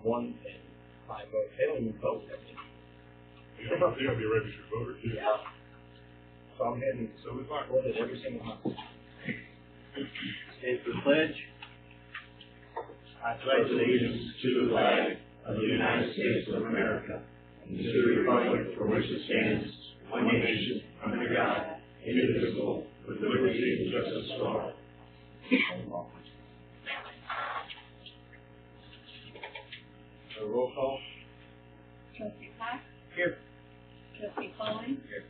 1 and 5 votes. They don't even vote. They're going to be a registered voter, too. Yeah. So I'm heading, so we've got with it every single month. State the pledge. I pledge allegiance to the flag of the United States of America and to the republic for which it stands, one nation, under God, indivisible, with liberty and justice for all. Roll call. Trustee Cox? Here. Trustee Foley? Here.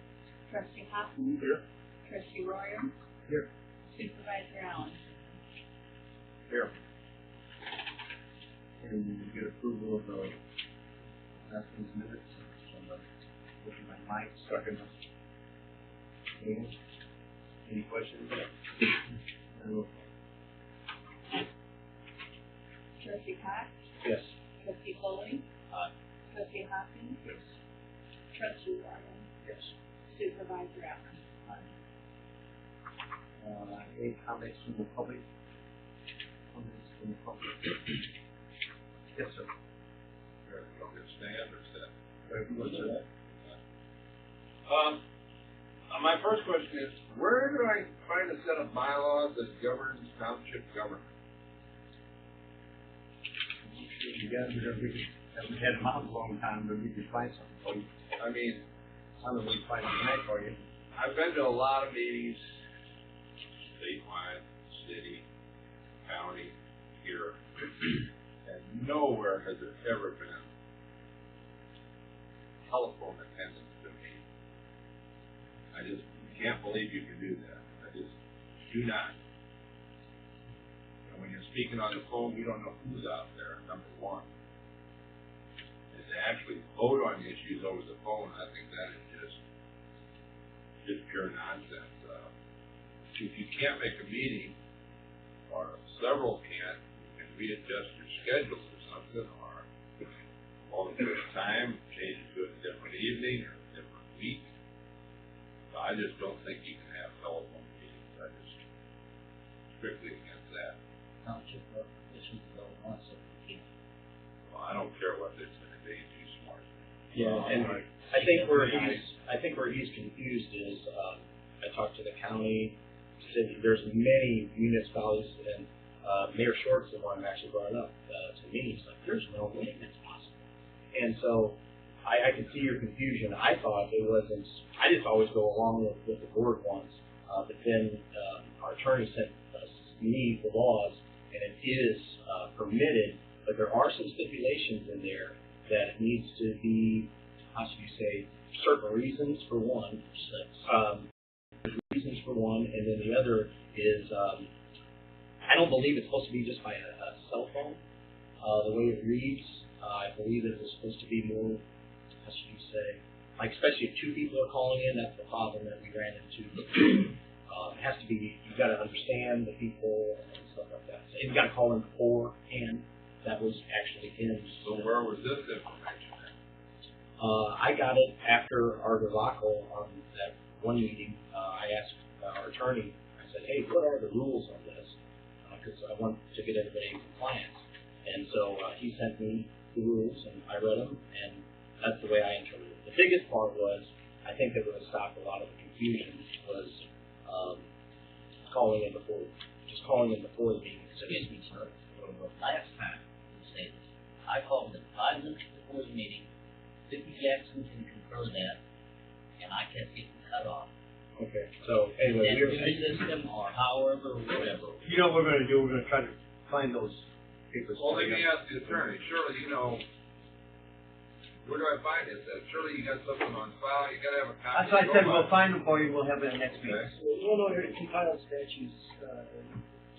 Trustee Hoffman? Here. Trustee Royer? Here. Supervisor Allen? Here. And you get approval of the last week's minutes. So I'm looking at my mic. Second. Any questions? Roll call. Trustee Cox? Yes. Trustee Foley? Aye. Trustee Hoffman? Yes. Trustee Royer? Yes. Supervisor Allen? Any comments from the public? Comments from the public? Yes, sir. You'll get stand or sit? My first question is, where do I find a set of bylaws that governs township government? You guys haven't had them out a long time, but we could find something for you. I mean, I don't know if we can find it tonight for you. I've been to a lot of meetings, statewide, city, county, here, and nowhere has there ever been telephone attendance to me. I just can't believe you can do that. I just do not. And when you're speaking on the phone, you don't know who's out there, number one. And to actually vote on issues over the phone, I think that is just pure nonsense. If you can't make a meeting, or several can't, you can readjust your schedule or something, or alter the time, change it to a different evening or a different week. So I just don't think you can have telephone meetings. I just strictly against that. Township officials don't want something. Well, I don't care what they say. They're too smart. Yeah, and I think where he's confused is, I talked to the county, said there's many municipalities, and Mayor Short's the one who actually brought it up to me. He's like, there's no way that's possible. And so I can see your confusion. I thought it wasn't, I just always go along with what the board wants, but then our attorney sent me the laws, and it is permitted, but there are some stipulations in there that it needs to be, how should you say, certain reasons for one, and then the other is, I don't believe it's supposed to be just by a cell phone. The way it reads, I believe that it's supposed to be more, how should you say, like especially if two people are calling in, that's the problem that we ran into. It has to be, you've got to understand the people and stuff like that. So you've got to call in beforehand. That was actually in. So where was this information at? I got it after our debacle on that one meeting. I asked our attorney, I said, hey, what are the rules on this? Because I want to get everybody in compliance. And so he sent me the rules, and I read them, and that's the way I interpreted it. The biggest part was, I think that would have stopped a lot of the confusion, was calling in before the meeting. Excuse me, sir. Last time, we'll say this. I called them 5 minutes before the meeting. Vicki Jackson can confirm that, and I kept getting cut off. Okay, so anyway, We're in the system or however, whatever. You know what we're going to do? We're going to try to find those papers. Well, let me ask the attorney. Surely you know, where do I find it? Surely you got something on file. You got to have a copy. That's why I said we'll find them for you. We'll have it next meeting. Illinois compiled statutes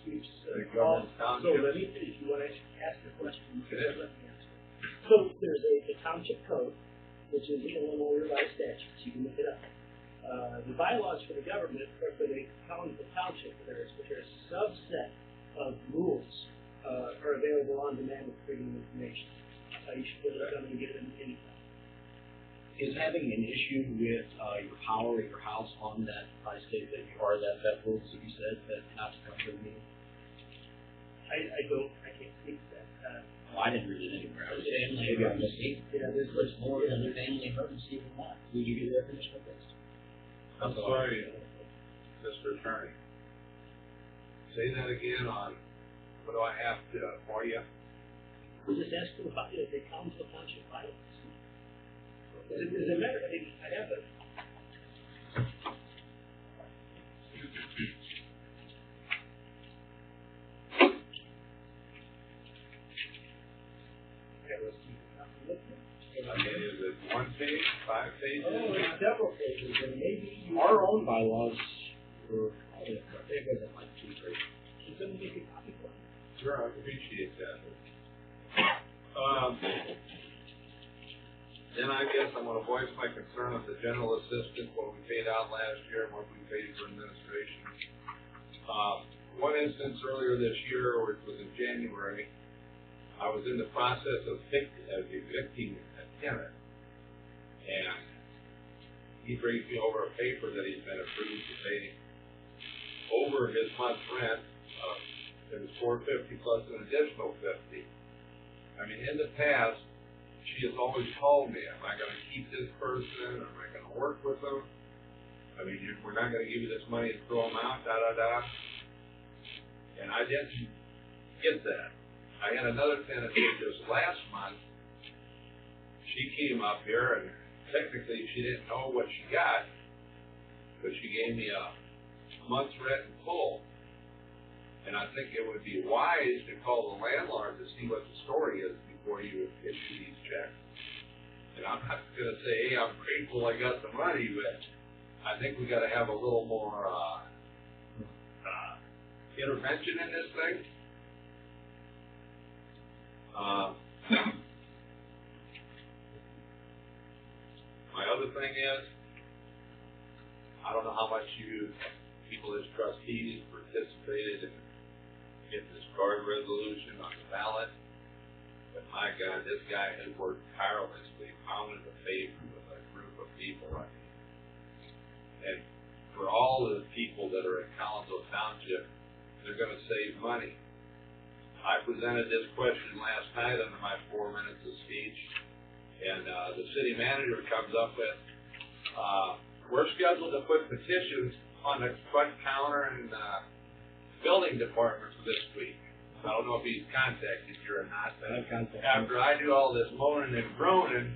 keeps So let me, if you want to ask a question, let me answer. So there's a township code, which is Illinois revised statutes. You can look it up. The bylaws for the government or for the township, there's a subset of rules are available on demand with freedom of information. You should be able to come and get them anytime. is having an issue with your power at your house on that state that you are that rules that you said that not to come to the meeting? I can't speak to that. Well, I didn't read it anywhere. I was Family maybe I missed emergency. Yeah, this It's was more than a family emergency than that. Did you get the air conditioner fixed? I'm sorry, Mr. Attorney. Say that again on, what do I have to, for you? We just asked them about it, if they come to the township bylaws. Does it matter? I have it. Okay, let's see. I mean, is it 1 page, 5 pages? Oh, it's several pages, and maybe you. Our own bylaws were, I think it was like 2, 3. He's gonna make a copy for you. Sure, I appreciate that. Then I guess I'm gonna voice my concern of the general assistant, what we paid out last year and what we paid for administration. One instance earlier this year, which was in January, I was in the process of evicting a tenant, and he brings me over a paper that he's been approved to pay over his month's rent. It was $450 plus an additional $50. I mean, in the past, she has always told me, am I going to keep this person? Am I going to work with them? I mean, we're not going to give you this money and throw them out, da-da-da. And I didn't get that. I had another tenant just last month. She came up here, and technically she didn't know what she got, but she gave me a month's rent in full. And I think it would be wise to call the landlord to see what the story is before you issue these checks. And I'm not going to say, hey, I'm grateful I got the money, but I think we got to have a little more intervention in this thing. My other thing is, I don't know how much you people as trustees participated in getting this card resolution on the ballot, but my God, this guy has worked tirelessly, pounding the pavement with a group of people. And for all the people that are in Collinsville Township, they're going to save money. I presented this question last night under my 4 minutes of speech, and the city manager comes up with, we're scheduled to put petitions on the front counter and building department for this week. I don't know if he's contacted you or not, but after I do all this moaning and groaning,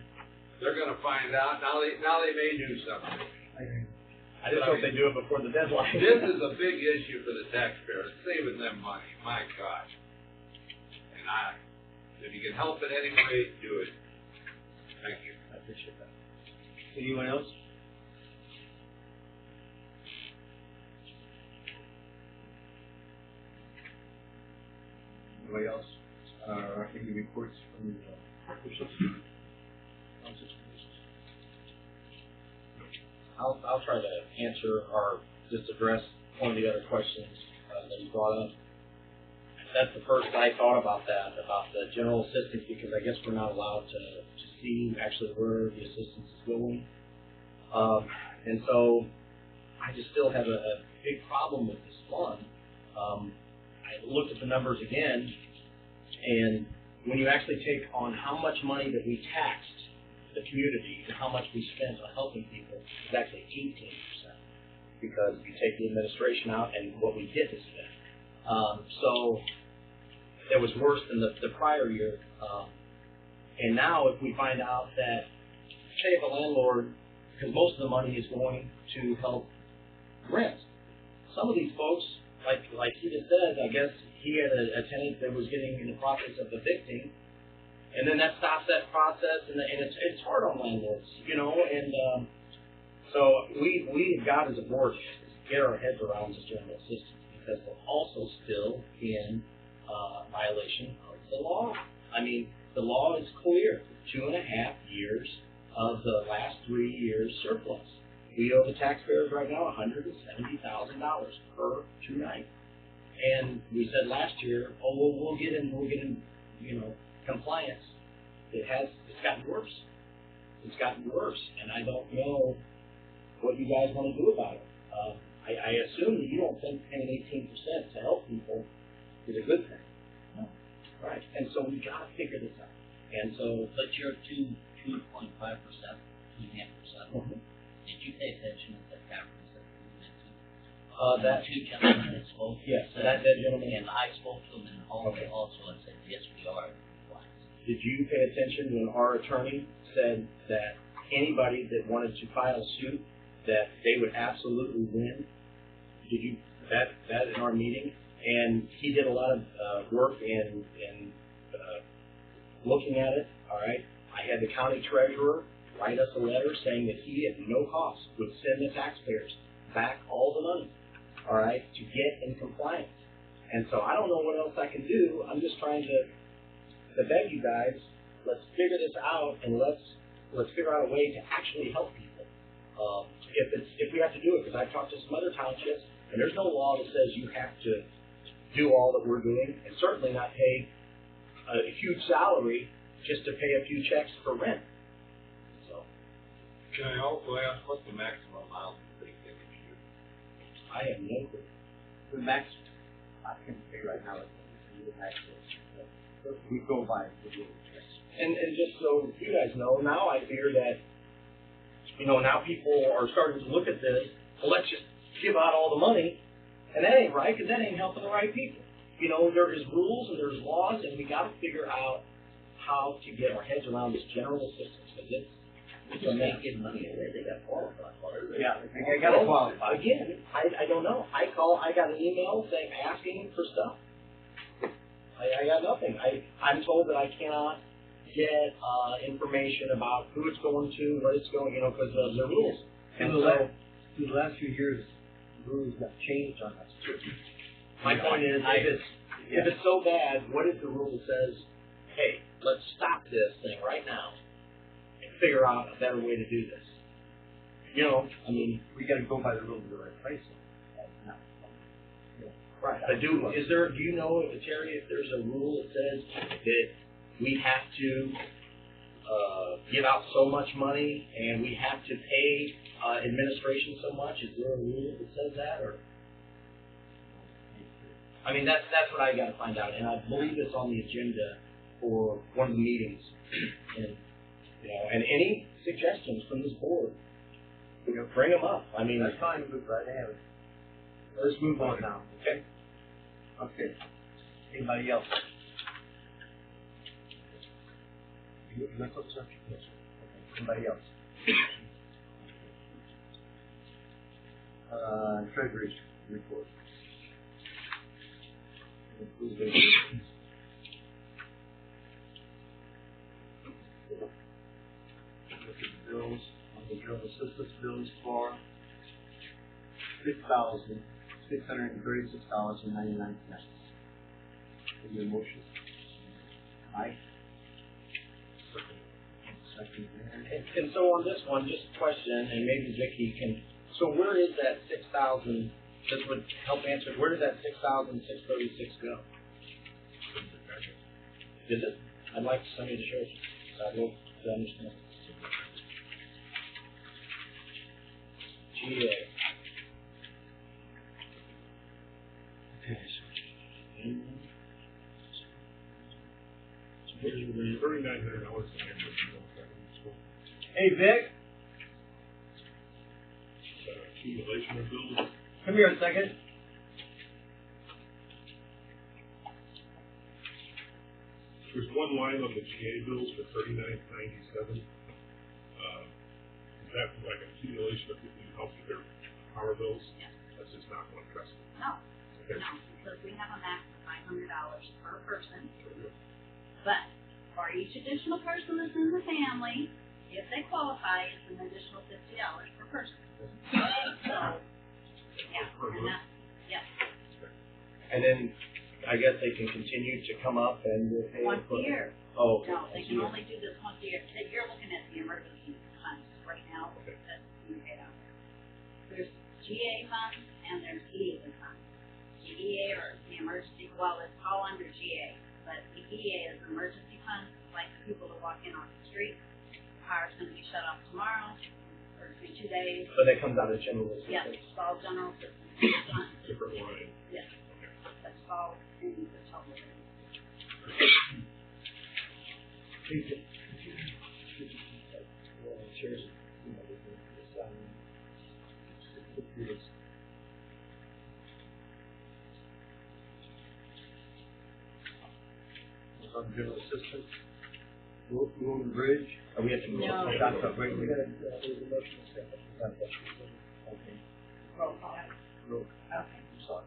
they're going to find out. Now they may do something. I just hope they do it before the deadline. This is a big issue for the taxpayers, saving them money. My God. And if you can help it anyway, do it. Thank you. I appreciate that. Anyone else? Anybody else? Any reports from the officials? I'll try to answer or just address one of the other questions that you brought up. That's the first I thought about that, about the general assistance, because I guess we're not allowed to see actually where the assistance is going. And so I just still have a big problem with this fund. I looked at the numbers again, and when you actually take on how much money that we taxed the community and how much we spent on helping people, it's actually 18%, because you take the administration out and what we did to spend. So it was worse than the prior year. And now if we find out that, say if a landlord, because most of the money is going to help rent. Some of these folks, like he just said, I guess he had a tenant that was getting in the process of evicting, and then that stops that process, and it's hard on landlords, and so we've got as a board to get our heads around this general assistance, because we're also still in violation of the law. I mean, the law is clear, 2.5 years of the last 3 years surplus. We owe the taxpayers right now $170,000 per 2 night. And we said last year, we'll get in, compliance. It's gotten worse. It's gotten worse, and I don't know what you guys want to do about it. I assume that you don't think paying 18% to help people is a good thing. No. Right, and so we gotta figure this out. And so, But you're 2.5%, 2.5%. Did you pay attention to the conference that we went to? that, Two gentlemen that spoke. yes, that gentleman. And I spoke to them and Okay. also and said, yes, we are in compliance. Did you pay attention when our attorney said that anybody that wanted to file suit, that they would absolutely win? Did you, that in our meeting? And he did a lot of work in looking at it, all right? I had the county treasurer write us a letter saying that he at no cost would send the taxpayers back all the money, all right, to get in compliance. And so I don't know what else I can do. I'm just trying to beg you guys, let's figure this out and let's figure out a way to actually help people. If we have to do it, because I've talked to some other townships, and there's no law that says you have to do all that we're doing, and certainly not pay a huge salary just to pay a few checks for rent. So Can I also ask what's the maximum amount they can issue? I have no clue. The max, I can say right now, is the max is, we go by the rule of checks. And just so you guys know, now I fear that, now people are starting to look at this, well, let's just give out all the money, and that ain't right, because that ain't helping the right people. There is rules and there's laws, and we got to figure out how to get our heads around this general assistance, because it's a mess. They give money away, they got qualified. Yeah, I gotta qualify. Again, I don't know. I got an email saying, asking for stuff. I got nothing. I'm told that I cannot get information about who it's going to, what it's going, because of the rules. And so, In the last few years, the rules got changed on us. my point is, if it's so bad, what is the rule that says, hey, let's stop this thing right now and figure out a better way to do this? We gotta go by the rules of the right place. Right. But do you know, Terry, if there's a rule that says that we have to give out so much money and we have to pay administration so much? Is there a rule that says that, or? That's what I got to find out, and I believe it's on the agenda for one of the meetings. And any suggestions from this board, bring them up. That's fine, move right ahead. Let's move on now, okay? Okay. Anybody else? You want to start? Yes. Okay. Anybody else? Treasury's report. Look at the bills, on the general assistance bills for $6,636.99. Any motion? Aye. Second there. And so on this one, just a question, and maybe Vicki can. So where is that 6,000? This would help answer. Where did that 6,636 go? Is it? I'd like somebody to show us. I'd love to understand. GA. $3,900. Hey, Vic, Accumulation of bills. come here a second. There's one line on the GA bills for $39.97. Is that like an accumulation of people who help with their power bills? That's just not one person. No, Okay. no, because we have a max of $500 per person. But for each additional person that's in the family, if they qualify, it's an additional $50 per person. So, yeah, and that's, yes, And then I guess they can continue to come up and we'll pay. once a year. Oh, No, they once a can year. only do this once a year. You're looking at the emergency funds right now Okay. that's being paid out there. There's GA funds and there's EA funds. The EA are the emergency, well, it's all under GA, but the EA is emergency funds, like the people that walk in on the street. The power's gonna be shut off tomorrow, or it's been 2 days. So that comes out of general Yes, assistance. it's all general system funds. Different line. Yes, that's all in the total. On general assistance, road and bridge. Are we at the? No. That's a bridge. We got, there's a motion to second. Okay. Roll call. Road. Okay. Sorry.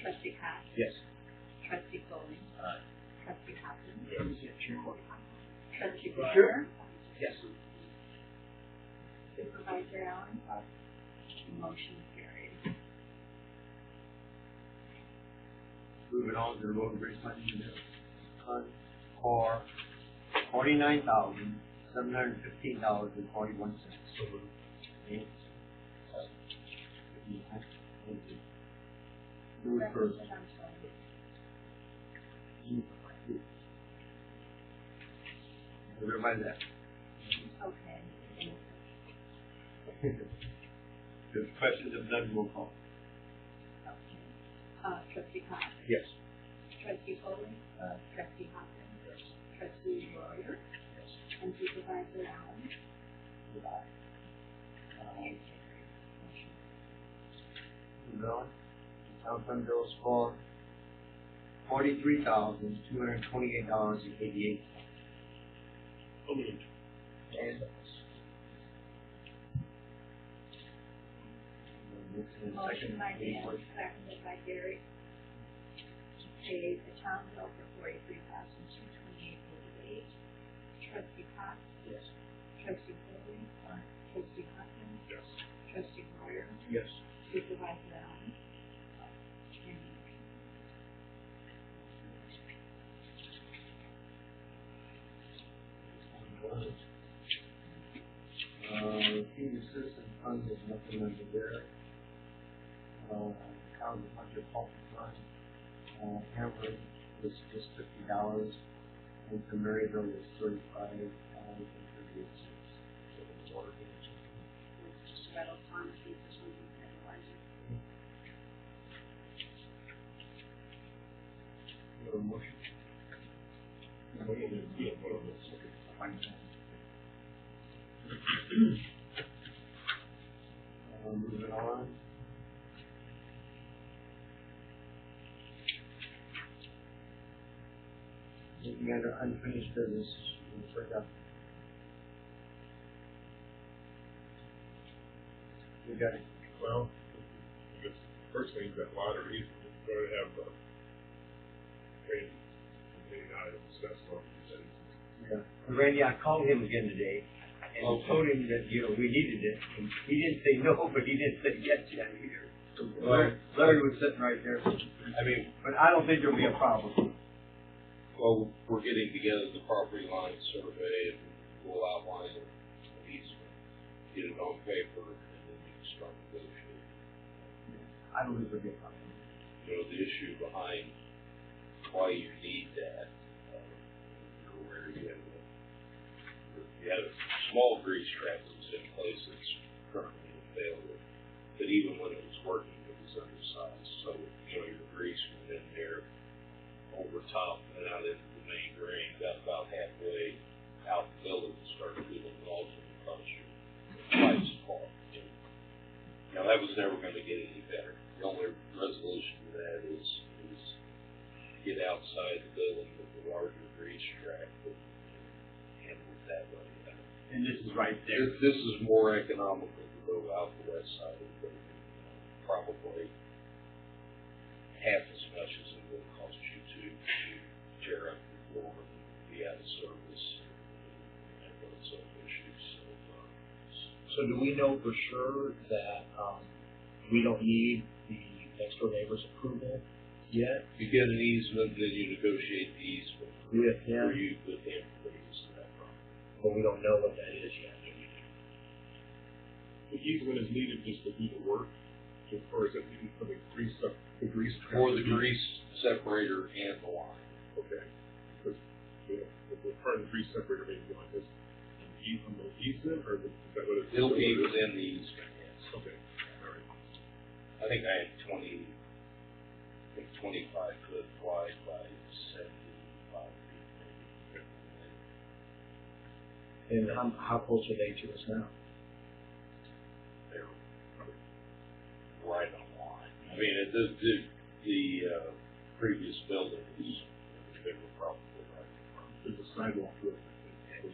Trustee Cox. Yes. Trustee Foley. Trustee Hopkins. Yes. Trustee Brewer. Yes. Supervisor Allen. Motion carried. Moving on to the road and bridge fund, fund for $49,715.41. So moved. Okay. Do it first. I'm sorry. Everybody there? Okay. If questions of none, we'll call. Okay. Trustee Cox. Yes. Trustee Foley. Trustee Hopkins. Trustee Royer. And Supervisor Allen. Moving on. Town fund bills for $43,228.88. So moved. Motion by Dan, seconded by Gary. To pay the town bill for $43,228.88. Trustee Cox. Yes. Trustee Foley. Trustee Hopkins. Yes. Trustee Royer. Yes. Supervisor Allen. And Senior citizen fund is nothing under there. County budget health fund, Hamlin was just $50, and the Maryville was $35.38. just about all pharmacies or something, otherwise. Your motion? Moving on. Looking under unfinished business, we'll break up. We got it. Well, I guess first thing, that lottery, we're going to have, paying items, that's what we said. Yeah. Randy, I called him again today and told him that, we needed it. And he didn't say no, but he didn't say yes yet either. Larry was sitting right there. I mean, But I don't think there'll be a problem. well, we're getting together the property line survey, and we'll outline the easement, get it on paper, and then we can start negotiating. I don't think there'll be a problem. The issue behind why you need that, you're aware you had a small grease trap that was in place that's currently in failure, but even when it was working, it was undersized, so, your grease went in there over top and out into the main drain, got about halfway out the building and started feeling walls and cause your pipes to fall. Now, that was never going to get any better. The only resolution to that is get outside the building with the larger grease trap and handle it that way. And this is right there. This is more economical to go out the west side of the building, probably half as much as it would cost you to tear up the floor and be out of service and those other issues. So do we know for sure that, we don't need the next door neighbor's approval yet? You get an easement, then you negotiate the easement With him? for you, with him for the use of that property. But we don't know what that is yet. The easement is needed just to do the work, or is it needed for the grease trap? For the grease separator and the line. Okay. Because, the part of the grease separator maybe like this, on the easement, or is that what it's? It'll be within the easement, yes. Okay, all right. I think I had 25 foot wide by 70 And how close are they to us now? They're right on the line. I mean, the previous building is, they were probably right in front. There's a sidewalk with it.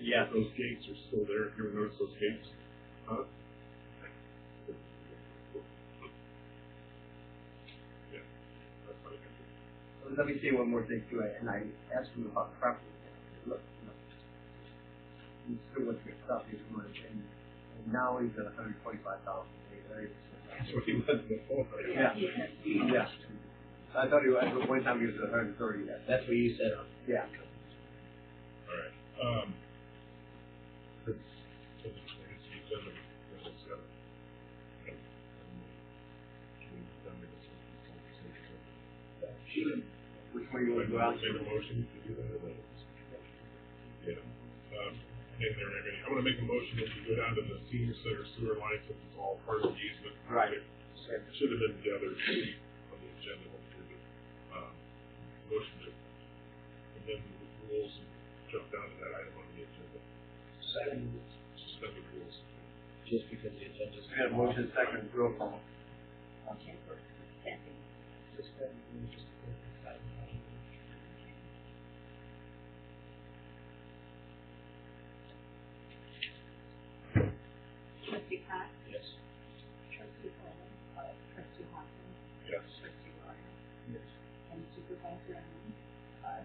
Yeah. Those gates are still there. You ever notice those gates? Huh? Yeah. That's what I can do. Let me say one more thing too, and I asked him about property. Look, he still wants to stop his money, and now he's at $125,000. That's what he was before. Yeah. Yeah. I thought he was, at one time he was at 130. That's what you said. Yeah. All right. Which way you want to go out? Make a motion to do that. Yeah. I'm going to make a motion that we go down to the senior center sewer line since it's all part of the easement. Right. It should have been the other on the agenda. Hopefully, but motion to amend the rules and jump down to that item on the agenda. Suspend the rules. Just because the agenda's. We got a motion second, roll call. Okay, for suspending. Trustee Cox, Yes. trustee Coleman, trustee Hawkins, Yes. trustee Ryan, Yes. and supervisor Allen.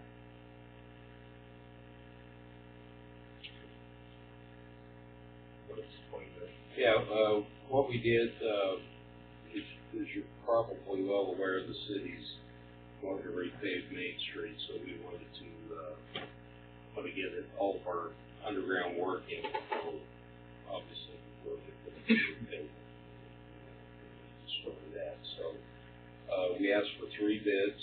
What is the point there? Yeah, what we did, is you're probably well aware, the city's going to repave Main Street, so we wanted to, want to get it, all of our underground working, so obviously, before they put it in, destroy that. So, we asked for 3 bids,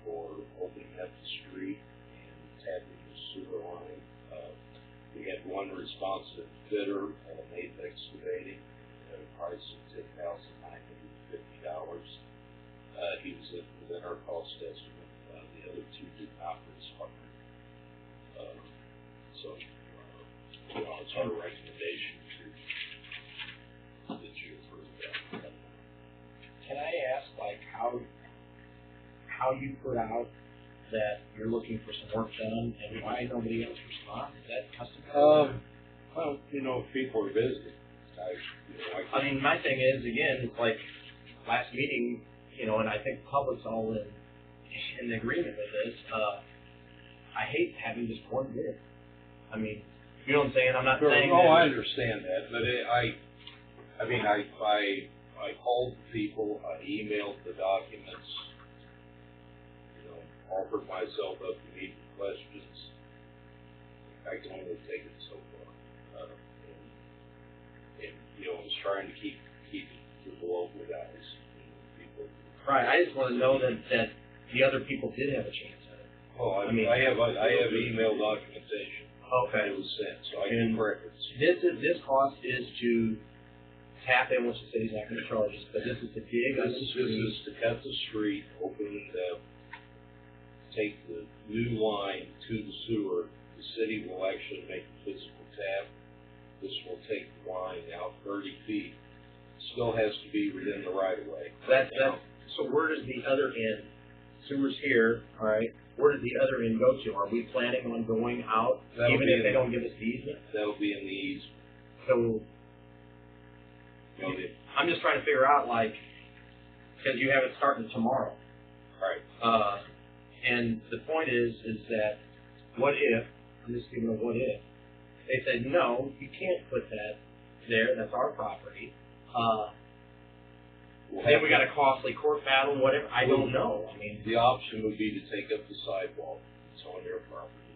for opening up the street and tapping the sewer line. We had one responsive bidder, Nate Excavating, at a price of $10,950. He was within our cost estimate. The other 2 did not respond. So, it's our recommendation that you approve that. Can I ask, like, how you put out that you're looking for some work done and why nobody else responds? Is that customary? Well, if people are busy. I mean, my thing is, again, it's like last meeting, and I think the public's all in agreement with this. I hate having just one bid. I mean, you know what I'm saying? I'm not saying Oh, that. I understand that, but I called the people, I emailed the documents, offered myself up to meet with questions. I can only take it so far. And was trying to keep it to the local guys, people. Right. I just want to know that the other people did have a chance at it. Well, I have email documentation. Okay. It was sent, so I can correct it. This cost is to tap in, which the city's not going to charge us, but this is to dig on the This street. is to cut the street, open it up, take the new line to the sewer. The city will actually make the physical tap. This will take the line out 30 feet. Still has to be within the right of way. So where does the other end? Sewer's here, all right. Where does the other end go to? Are we planning on going out, That'll even be if they in- don't give us the easement? That'll be in the easement. So I'm just trying to figure out, like, because you have it starting tomorrow. Right. And the point is that what if, I'm just giving a what if, they said, no, you can't put that there, that's our property. Then we got a costly court battle, whatever, I don't know. I mean, The option would be to take up the sidewalk that's on their property,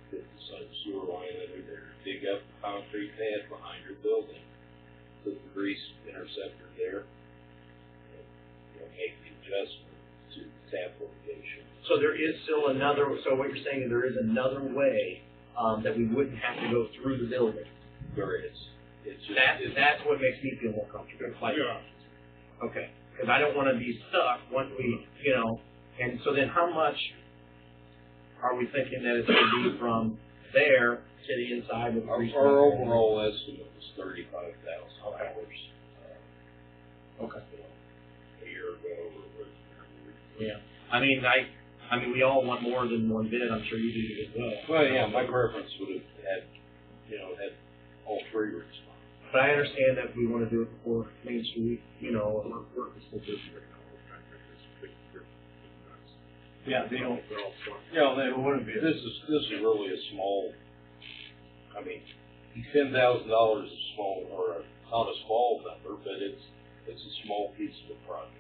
put the sewer line under there, dig up the concrete pad behind your building, put the grease interceptor there, and make the adjustment to the tap location. so there is still another, so what you're saying is there is another way that we wouldn't have to go through the building. There is. It's just, That's what makes me feel more comfortable. Like, Yeah. okay, because I don't want to be stuck once we, and so then how much are we thinking that it's going to be from there to the inside with Our grease. overall estimate was $35,000. Okay. A year ago, or whatever. Yeah. I mean, we all want more than one bid. I'm sure you do as well. Well, yeah, my preference would have had all three routes. But I understand that we want to do it before Main Street, we're still doing it. Yeah, they don't. They're all smart. Yeah, this is really a small. I mean, $10,000 is small, or not a small number, but it's a small piece of the project.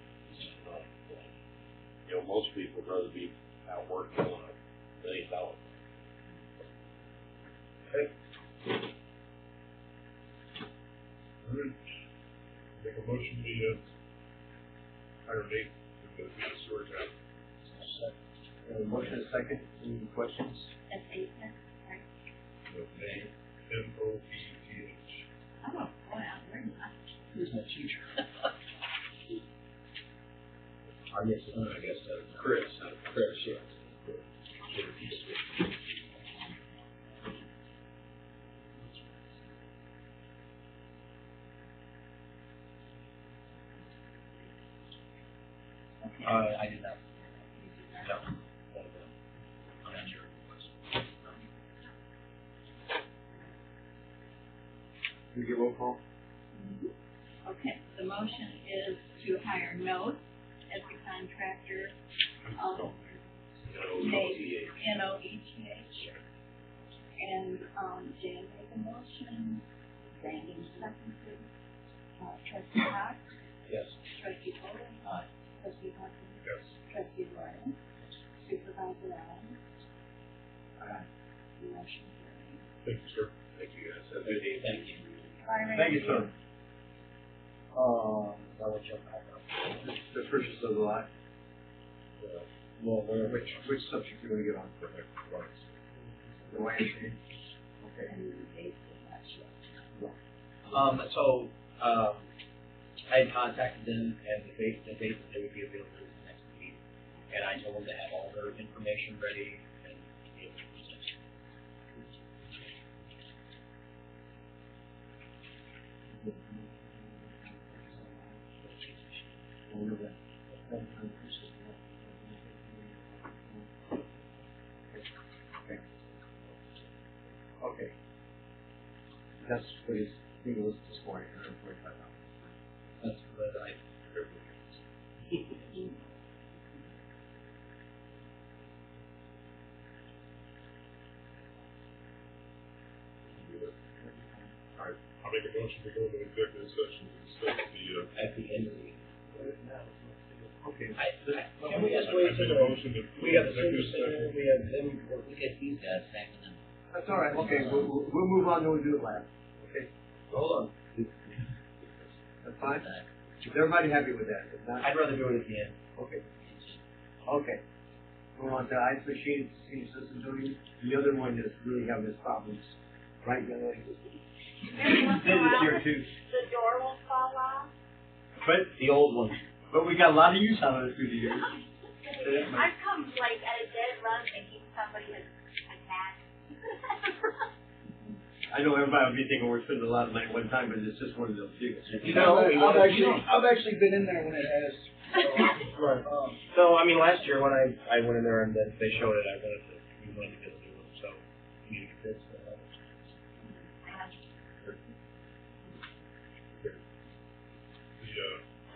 Most people would rather be out working on $1 million. Okay. All right. Make a motion to hire Nate to the storage house. Motion and second. Any questions? That's Nathan, right? Nate, N-O-E-T-H. Oh, boy, I'm learning that. Who's my teacher? I guess, Chris, yeah. I did not. No. I'm not sure. Can we get roll call? Okay, the motion is to hire Note as the contractor, Nate, N-O-E-T-H. And, Jan made the motion, Brandon seconded, trustee Cox, Yes. trustee Tolan, trustee Hawkins, Yes. trustee Ryan, supervisor Allen. Motion carried. Thank you, sir. Thank you, guys. Have a good day. Thank you. Thank you, sir. That will jump back up. The purchase of the lot. Well, Which subject you want to get on? The YMCA. Okay. And they did not show. I had contacted them, and the date that they would be available is the next meeting. And I told them to have all their information ready and be able to present. Okay. That's what his thing was this morning, $145. That's what I heard. All right. I'll make a motion to go into executive session to discuss the, At the end of the meeting. Okay. Can we just wait till we got the senior center, we have them work with If he's got a second, then That's all right. Okay, we'll move on, then we'll do it last. Okay. Hold on. That's fine? Is everybody happy with that? If not, I'd rather do it at the end. okay. Okay. Move on to ice machines, senior system building. The other one is really having its problems. Right, young lady? Every once in a while, Here too. the door will fall off. But, The old one. but we got a lot of use out of it through the years. I've come like at a dead run thinking somebody has attacked. I know everybody will be thinking we're spending a lot of money at one time, but it's just one of those deals. I've actually been in there when it has. Right. So, I mean, last year when I went in there and then they showed it, we wanted to get a new one, so we need to fix that.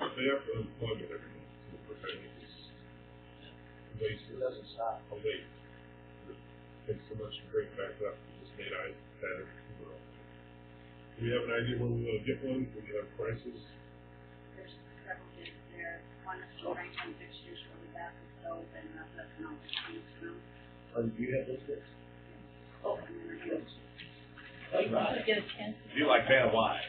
They have unemployment every month, so the payment is waste. It doesn't stop. A wait. It takes so much to bring it back up, we just made iPad. Do we have an idea when we want to get one? Do we have prices? There's several bids there. One is to rank on fixtures for the bathroom stove and that's not the things, Do you have this fixed? Oh, and then there's. get a chance. If you like Vanna White.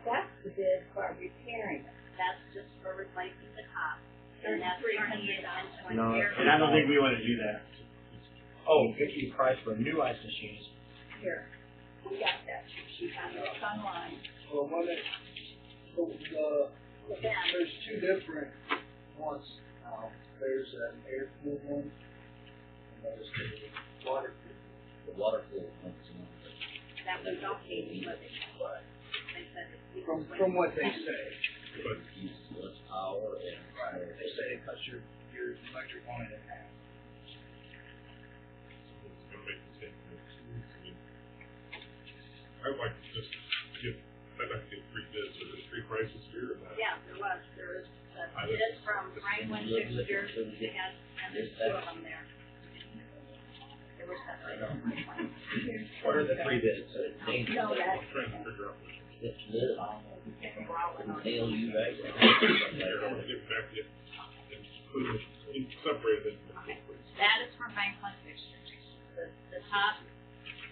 That's the bid for repairing it. That's just for replacing the top. And that's turning it into an No, air. and I don't think we want to do that. Oh, Vicky's price for a new ice machine is Here. We got that cheat sheet on it. It's online. Well, there's two different ones now. There's an air cooled one, and there's a water cooled the water pool pumps, you know. That was okay, but they said it's. From what they say, But Use less power and. they say it cuts your electric line in half. it's gonna make the same difference. I mean, I'd like to just I'd like to get 3 bids. Are there 3 prices here or not? Yeah, there was a bid from Franklin Fixtures, they had, and there's 2 of them there. They were separated. What are the 3 bids? No, that's. I'm trying to figure out which one. It's lit, They were all in on. tail you right. Here, I want to get back to it and put it separated into the Okay. please. That is from Franklin Fixtures. The top,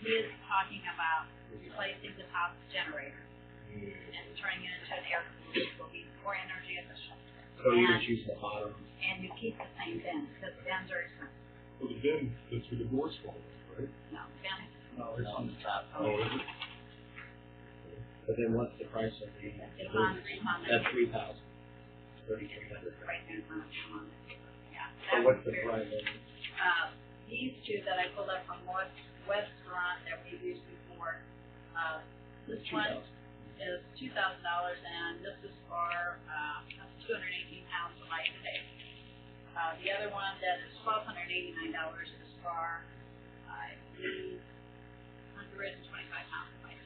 he is talking about replacing the top generator and turning it into an air cooler, which will be more energy efficient. So you just use the bottom. And you keep the same bin, because bins are expensive. Well, the bin, that's where the doors fall, right? No, bin, No, it's On the top. Oh, is it? But then what's the price of the? it's on 300. That's 3,000. 3,300. Right there, on the paper, yeah. So That what's was the very- price? These 2 that I pulled up from Restaurant that we've used before, this one is $2,000, and this is for 218 pounds of ice a day. The other one that is $1,289 is for 125 pounds of ice.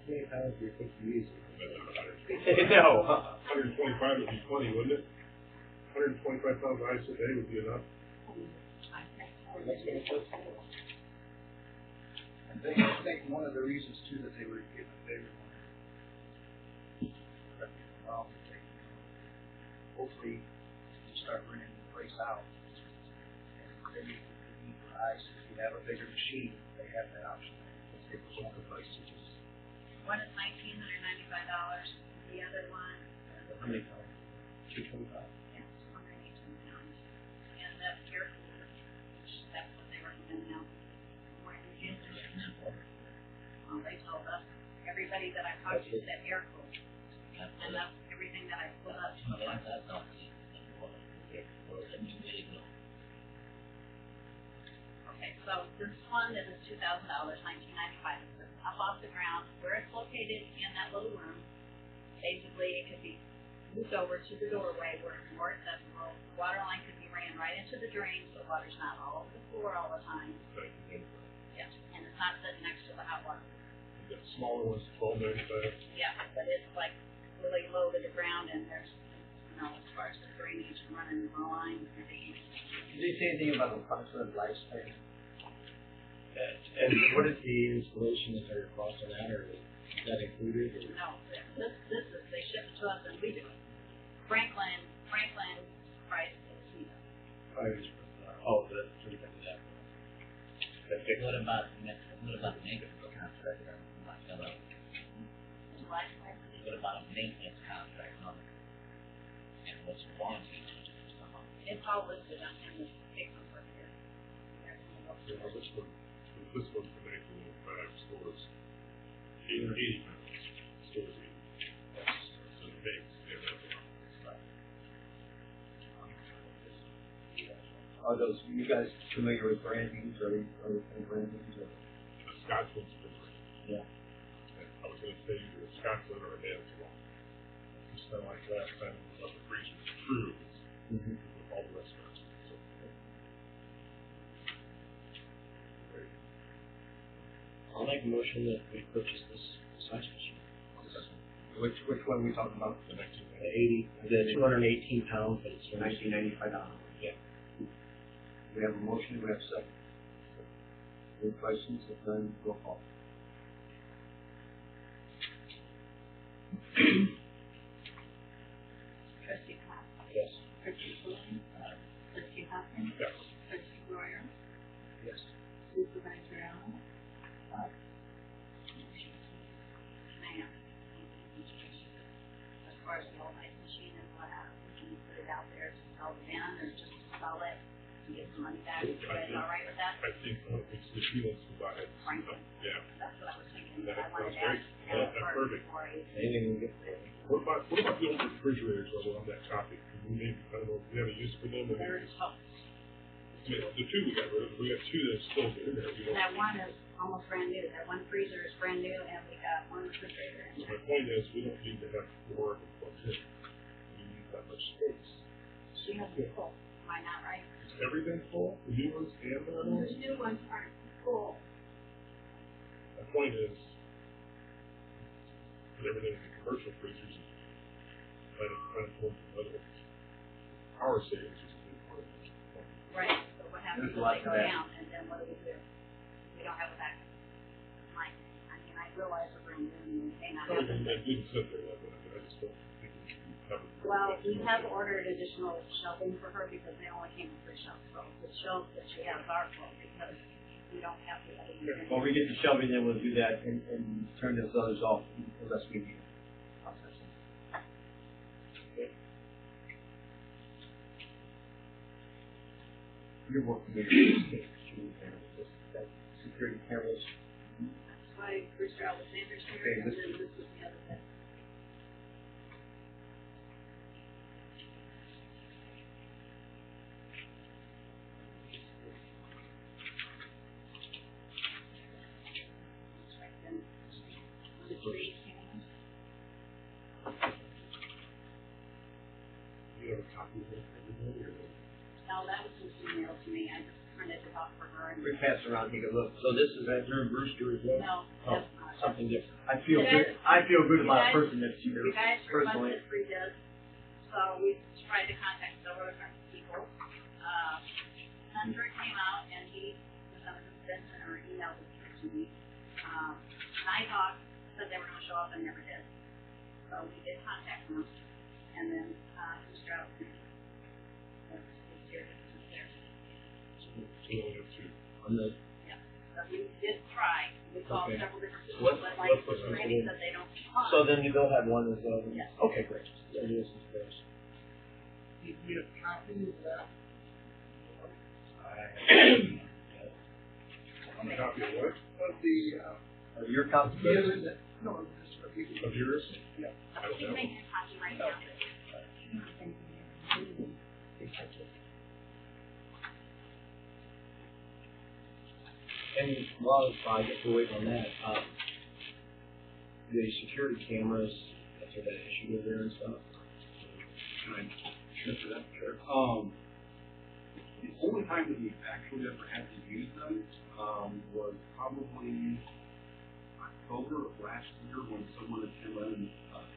How many pounds do you think you use? That's not 125. No. 125 would be plenty, wouldn't it? 125 pounds of ice a day would be enough. I think That's what it says. I think one of the reasons too that they were given favor on hopefully you start renting the place out. And then you can need for ice, if you have a bigger machine, they have that option. If it was one of the places just. one is $1,995. The other one How many pounds? 225. is 118 pounds. And that's air cooler, which that's what they recommend now. More energy efficient. They told us, everybody that I talked to said air cooled. And that's everything that I put up. Okay, so this one is $2,000, $1,995. It's up off the ground. Where it's located in that little room, basically it could be moved over to the doorway where it's more accessible. Water line could be ran right into the drain, so water's not all over the floor all the time. Yes, and it's not sitting next to the hot water. The smaller one's 12.95. Yeah, but it's like really low to the ground, and there's, as far as the drainage and running the line, everything. Did they say anything about the approximate lifespan? And what is the installation? Is there a cost on that, or is that included? Or? No, this is, they ship it to us and we do it. Franklin price is, we do. 5 years. Oh, the 3 of that. That fixed. What about the maintenance contract? What about a maintenance contract on it? And what's the warranty? It's all listed on in the paperwork here. This one's connected to 5 stores. 80 pounds. Stores 80. So the big, Are those, you guys familiar with brandings or brandings or? the Scotsman's different. Yeah. I was going to say either a Scotsman or a Manitowoc. Just kind of like last time about the freezers cruise with all the restaurants. So, I'll make a motion that we purchase this ice machine. Which one are we talking about? the 1990. The 218 pounds, but it's $1,995. Yeah. We have a motion, we have a second. Any questions? If none, roll call. Trustee Cox, Yes. Trustee Flynn, Trustee Hopkins, Yes. Trustee Royer, Yes. Supervisor Allen. Ma'am. As far as the old ice machine and what, we can put it out there to sell it in, or just sell it and get some money back. You guys all right with that? I think it's the feelings to buy it. Franklin. Yeah. That's what I was thinking, That but I wanted sounds to great. ask. That's perfect. Before I- Anything we can get for it. What about the old refrigerators while we're on that topic? Can we maybe, I don't know, if we have a use for them? Or There's, The two we got rid of, we got two that's still in there. We don't. That one is almost brand new. That one freezer is brand new, and we got one refrigerator in My there. point is, we don't need to have four of them plugged in. We need that much space. She has it full. Am I not right? Is everything full? The new ones and the other ones? The new ones aren't full. My point is, put everything in the commercial freezers and try to pull from other ones. Power savings is a big part of it. Right. So what happens if There's a lot they go to that. down, and then what do? We don't have a backup. Like, I mean, I realize we're brand new, and we may not have Everything it. that didn't sit there that way, but I just don't think we should have it. Well, we have ordered additional shelving for her because they only came with 3 shelves. So the shelves that she has are full because we don't have the other unit. When we get to shelving, then we'll do that and turn those others off unless we need. You're working with security cameras. That's why Bruce Alexander's here, and then this is the other thing. The tree cams. You have a copy of it every day or? No, that was just emailed to me. I just printed it off for her. And We pass around, take a look. So this is that during Brewster as well? no, Oh, that's not. something different. I feel good. I feel good about a person that's here You guys personally. requested free bids, so we tried to contact several different people. Sandra came out and he was under suspension or emailed it to me. Nighthawk said they were going to show up and never did. So we did contact them, and then Mr. Alexander was here. So we only have two. On the, So we did try. We called Okay. several different people, What- but like what was Randy the- said, they don't respond. so then they'll have one as well? Yes. Okay, great. Yeah, this is great. You need a copy of that? On a copy of what? Of the, Your copy. no, this is what you. Of yours? Yeah. I don't She's have making a copy right now. And while I get to wait on that, the security cameras, that's where that issue over there and stuff. Can I answer that? Sure. The only time that we've actually ever had to use them was probably October of last year when someone had come in and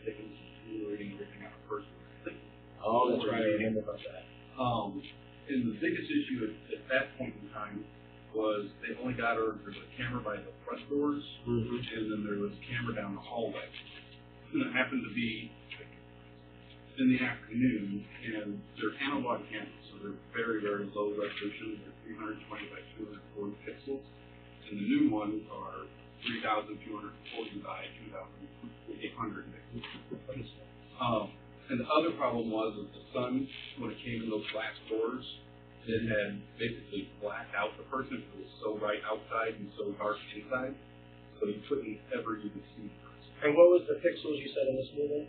taken some jewelry and everything out of person. Oh, that's right, I remember about that. And the biggest issue at that point in time was they only got her, there's a camera by the front doors, and then there was a camera down the hallway. And it happened to be in the afternoon, and they're analog cameras, so they're very, very low resolution. They're 320 by 240 pixels, and the new ones are 3,240 by 2,800 pixels. And the other problem was that the sun, when it came in those glass doors, it had basically blacked out the person. It was so bright outside and so dark inside, so you couldn't ever even see the person. And what was the pixels you said in this movie?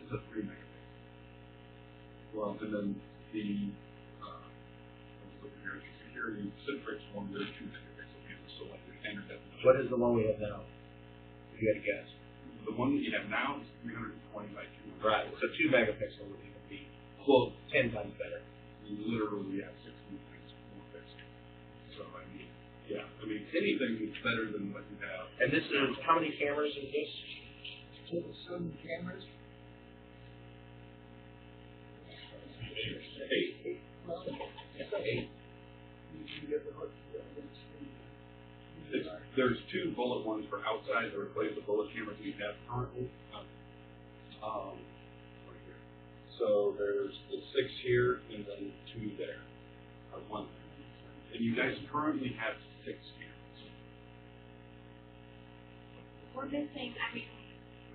It's a 3 megapixel. Well, and then the security Citrix one, they're 2 megapixel cameras, so like the standard definition. What is the one we have now? If you had to guess. The one that you have now is 320 by 200. Right, so 2 megapixel would even be, Well, 10 times better. literally, yeah, 16 times more pixels. So, I mean, yeah, I mean, anything is better than what you have. And this is, how many cameras is this? Some cameras. Eight. Well, it's like 8. You can get the hook. There's 2 bullet ones for outside to replace the bullet cameras we have currently. Right here. So there's the 6 here and then 2 there, or 1 there. And you guys currently have 6 cameras. We're missing, I mean,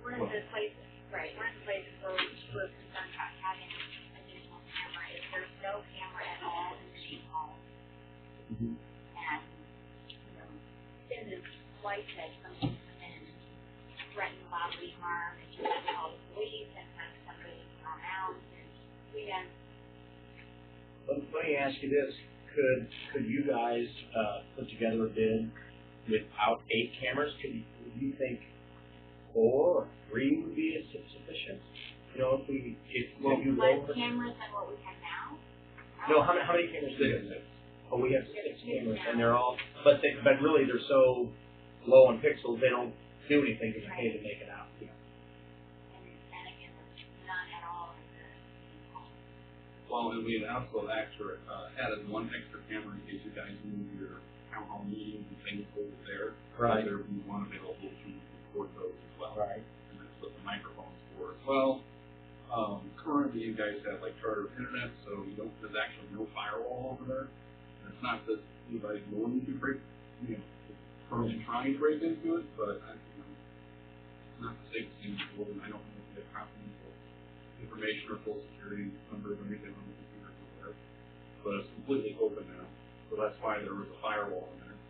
we're in the places, right, we're in the places where we're concerned about having additional camera. If there's no camera at all in the sheet hall, and, you know, then the flight said something and threaten bodily harm, if you have to call the police and have somebody around, and we have, Let me ask you this, could you guys, put together a bid without 8 cameras? Would you think 4 or 3 would be sufficient? You know, if you Less cameras than what we have now? No, how many cameras do you have? Oh, we have 6 cameras, and they're all, but really they're so low on pixels, they don't do anything to pay to make it out. And again, none at all in the Well, and we had also added one extra camera in case you guys move your town hall meetings and things over there. Right. There would be one available to record those as well. Right. And that's what the microphones for as well. Currently, you guys have like charter internet, so there's actually no firewall over there. And it's not that anybody's willing to break, currently trying to break into it, but it's not the safest thing in the world, and I don't know if they have confidential information or full security numbers or anything on the computer or whatever. But it's completely open now, so that's why there was a firewall in there.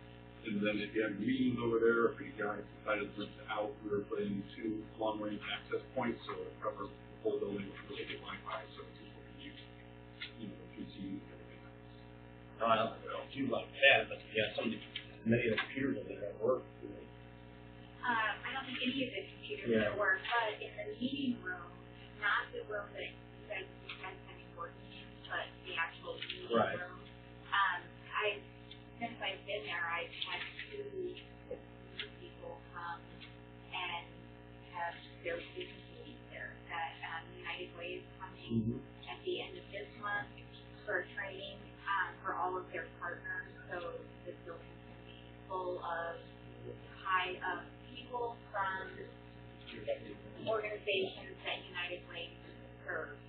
And then if you have meetings over there, if you guys decided to rent it out, we were putting 2 long-range access points, so it covers the whole building with really good Wi-Fi, so people can use, PCs and everything else. No, I don't do like that, but yeah, many of the computers over there work. I don't think any of the computers will work, but in the meeting room, not the room that you guys spend working in, but the actual meeting room. Since I've been there, I've had 2 new people come and have their business meetings there. That United Way is coming at the end of this month for training for all of their partners, so the building can be full of people from organizations that United Way serves.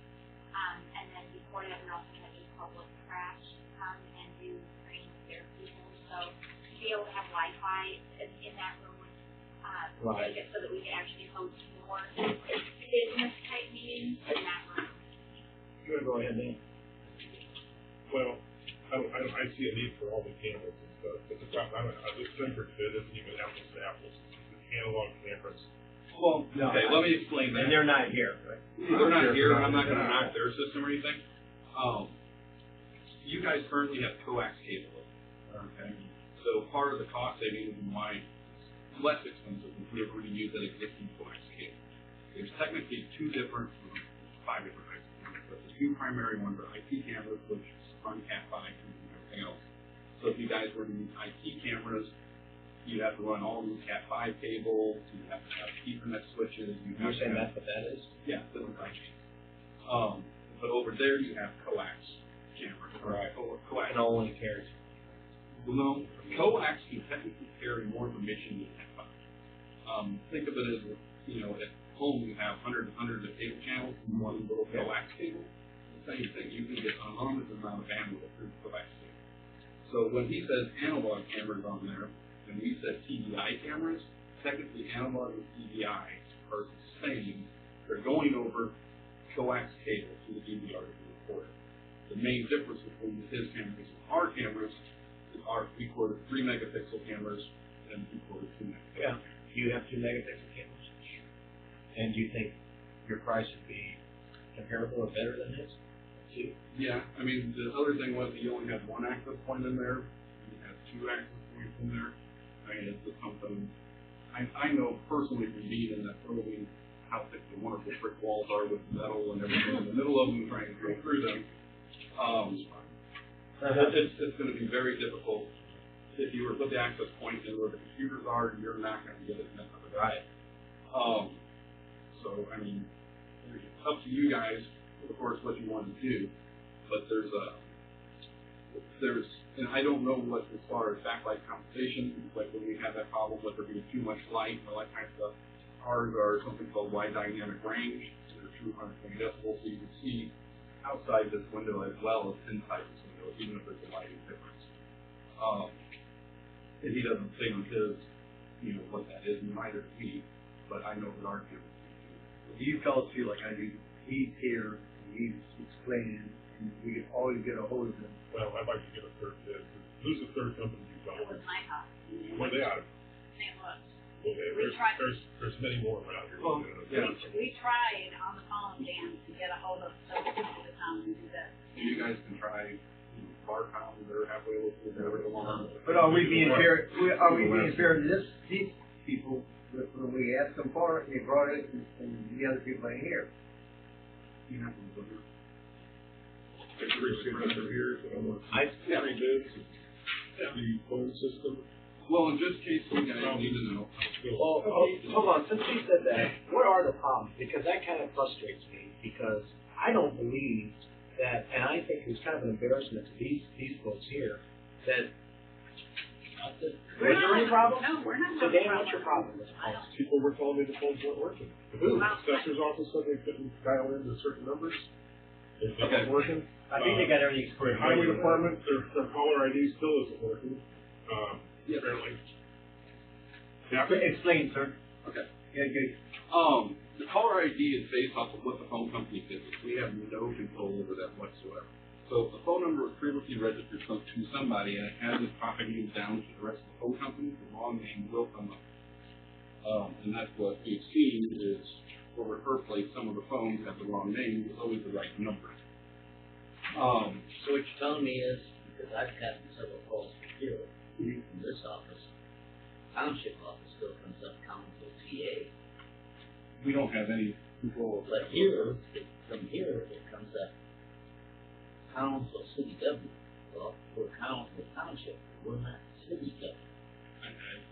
And then before that, we also had a public crash come and do training with their people. So to be able to have Wi-Fi in that room would make it so that we can actually host more business type meetings in that room. You want to go ahead, Dan? Well, I see a need for all the cameras and stuff, but the problem, this separate bid isn't even apples to apples. It's analog cameras. Well, okay, let me explain that. And they're not here, right? They're not here, I'm not gonna knock their system or anything. You guys currently have coax cable, okay? So part of the cost savings and why it's less expensive if we were to use that existing coax cable. There's technically 5 different types of cameras, but the 2 primary ones are IP cameras, which run Cat 5 and everything else. So if you guys were to use IP cameras, you have to run all new Cat 5 cables, you have to have Ethernet switches. You're saying that's what that is? Yeah, this is IP. But over there you have coax cameras. Right. Coax. And only carries. Well, no, coax can technically carry more information than Cat 5. Think of it as, at home you have hundreds of cable channels in one little coax cable. The same thing, you can get an unlimited amount of bandwidth through the coax cable. So when he says analog cameras on there, and we said TVI cameras, technically analog and TVI are the same. They're going over coax cable to the DVR to be recorded. The main difference between his cameras and our cameras is we recorded 3 megapixel cameras and we recorded 2 megapixel. Yeah. You have 2 megapixel cameras. And do you think your price would be comparable or better than his? Yeah, I mean, the other thing was you only had 1 access point in there, and you had 2 access points in there. I mean, it's just something, I know personally from being in that building, how thick the wonderful brick walls are with metal and everything in the middle of them trying to go through them. It's going to be very difficult. If you were to put the access point in where the computers are, you're not going to get it necessarily. Right. So, I mean, it's up to you guys, of course, what you want to do, but there's, and I don't know what, as far as backlight compensation, like when we have that problem with there being too much light and all that kind of stuff, ours are something called wide dynamic range. They're 220 decibels, so you can see outside this window as well as inside this window, even if there's a lighting difference. And he doesn't say on his, what that is, neither does he, but I know that our cameras do. You fellas feel like I do. He's here, he's explaining, and we can always get a hold of him. Well, I'd like to get a 3rd bid. Who's the 3rd company you got? It was my house. Where are they out of? St. Louis. Okay, there's many more around here. Well, yeah. We tried on the phone, Dan, to get a hold of some people to come and do this. You guys can try our town, they're halfway looking at every alarm. But are we being fair, to these people, when we asked them for it, they brought it, and the other people ain't here? You have to look at it. Here, I, Three bids, the phone system. well, in this case, we guys need to know. well, hold on, since you said that, what are the problems? Because that kind of frustrates me, because I don't believe that, and I think it's kind of an embarrassment to these folks here, that, is there any problem? No, we're not. So Dan, what's your problem with the phones? People were telling me the phones weren't working. The assessor's office said they couldn't dial into certain numbers. If they weren't working. I think they got everything The squared. highway department, their caller ID still isn't working. Apparently. Yeah. Explain, sir. Okay. Yeah, good. The caller ID is based off of what the phone company gives us. We have no control over that whatsoever. So if the phone number was previously registered to somebody and it hasn't propagated down to the rest of the phone company, the wrong name will come up. And that's what we've seen is over her place, some of the phones have the wrong name, it's always the right number. So what you're telling me is, because I've gotten several calls from here, from this office, township office still comes up council TA. We don't have any control over But that. here, from here, it comes up council city government. Well, we're council township, we're not city government.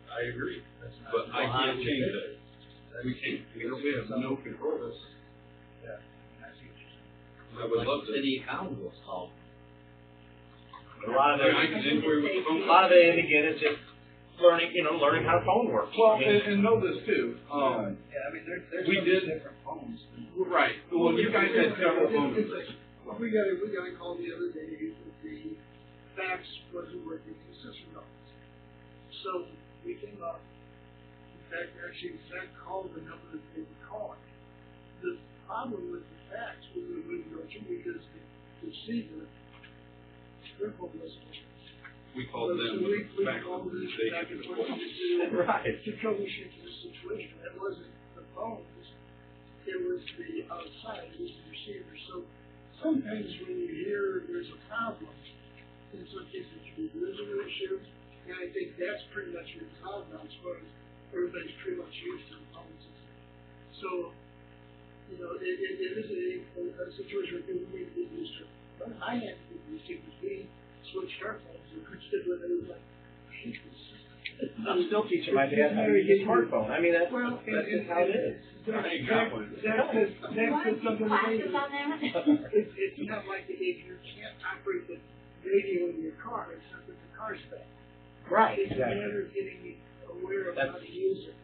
I agree, That's not- but I well, how can't do we change fix that. We can't, we have no control. Yeah, I see what you're saying. I would Like love the to. city account was called. A lot of it, I can inquiry with the phone. a lot of it, and again, it's just learning how the phone works. Well, I mean, and know this too, Yeah, I mean, there's we so did- many different phones. right, well, you guys had several phone It's numbers. like, we got a call the other day that the fax wasn't working in the assessor's office. So we came up, in fact, actually, Zach called the number that they were calling. The problem with the fax was it wouldn't go through because the receiver, their phone wasn't working. We called So them we back called on this they back could and do forth it. Right. to troubleshoot the situation. It wasn't the phones, it was the outside, it was the receiver. So sometimes when you hear there's a problem, in some cases you lose an issue, and I think that's pretty much resolved now as far as everybody's pretty much used to the phone system. So, you know, it is a situation where people need to get used to. But I had to get used to because we switched our phones and instead of it was like, I hate this system. I'm still teaching my dad how to use a smartphone. I mean, that's just how it is. I ain't got one. Zach said something Classes amazing. on there? It's not like if you can't operate the radio in your car, it's not that the car's bad. Right, It's a exactly. matter of getting aware of how to use it.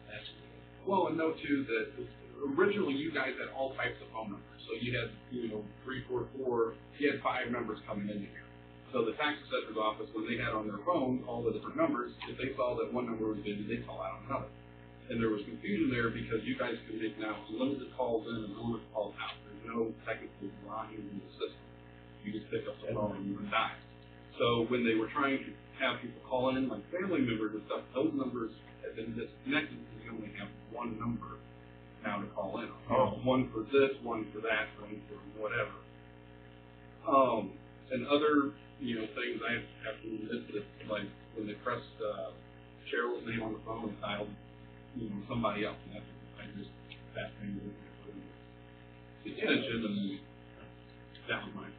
Well, and know too that originally you guys had all types of phone numbers. So you had, 344, you had 5 numbers coming in here. So the tax assessor's office, when they had on their phone all the different numbers, if they saw that one number was busy, they'd call out another. And there was confusion there because you guys can make now unlimited calls in and unlimited calls out. There's no technical line in the system. You just pick up the phone and you can dial. So when they were trying to have people call in, like family members and stuff, those numbers have been disconnected because you only have one number now to call in. One for this, one for that, one for whatever. And other, things I have to admit that, like, when they pressed Cheryl's name on the phone and dialed, somebody else, and that thing was the attention, and then that was mine.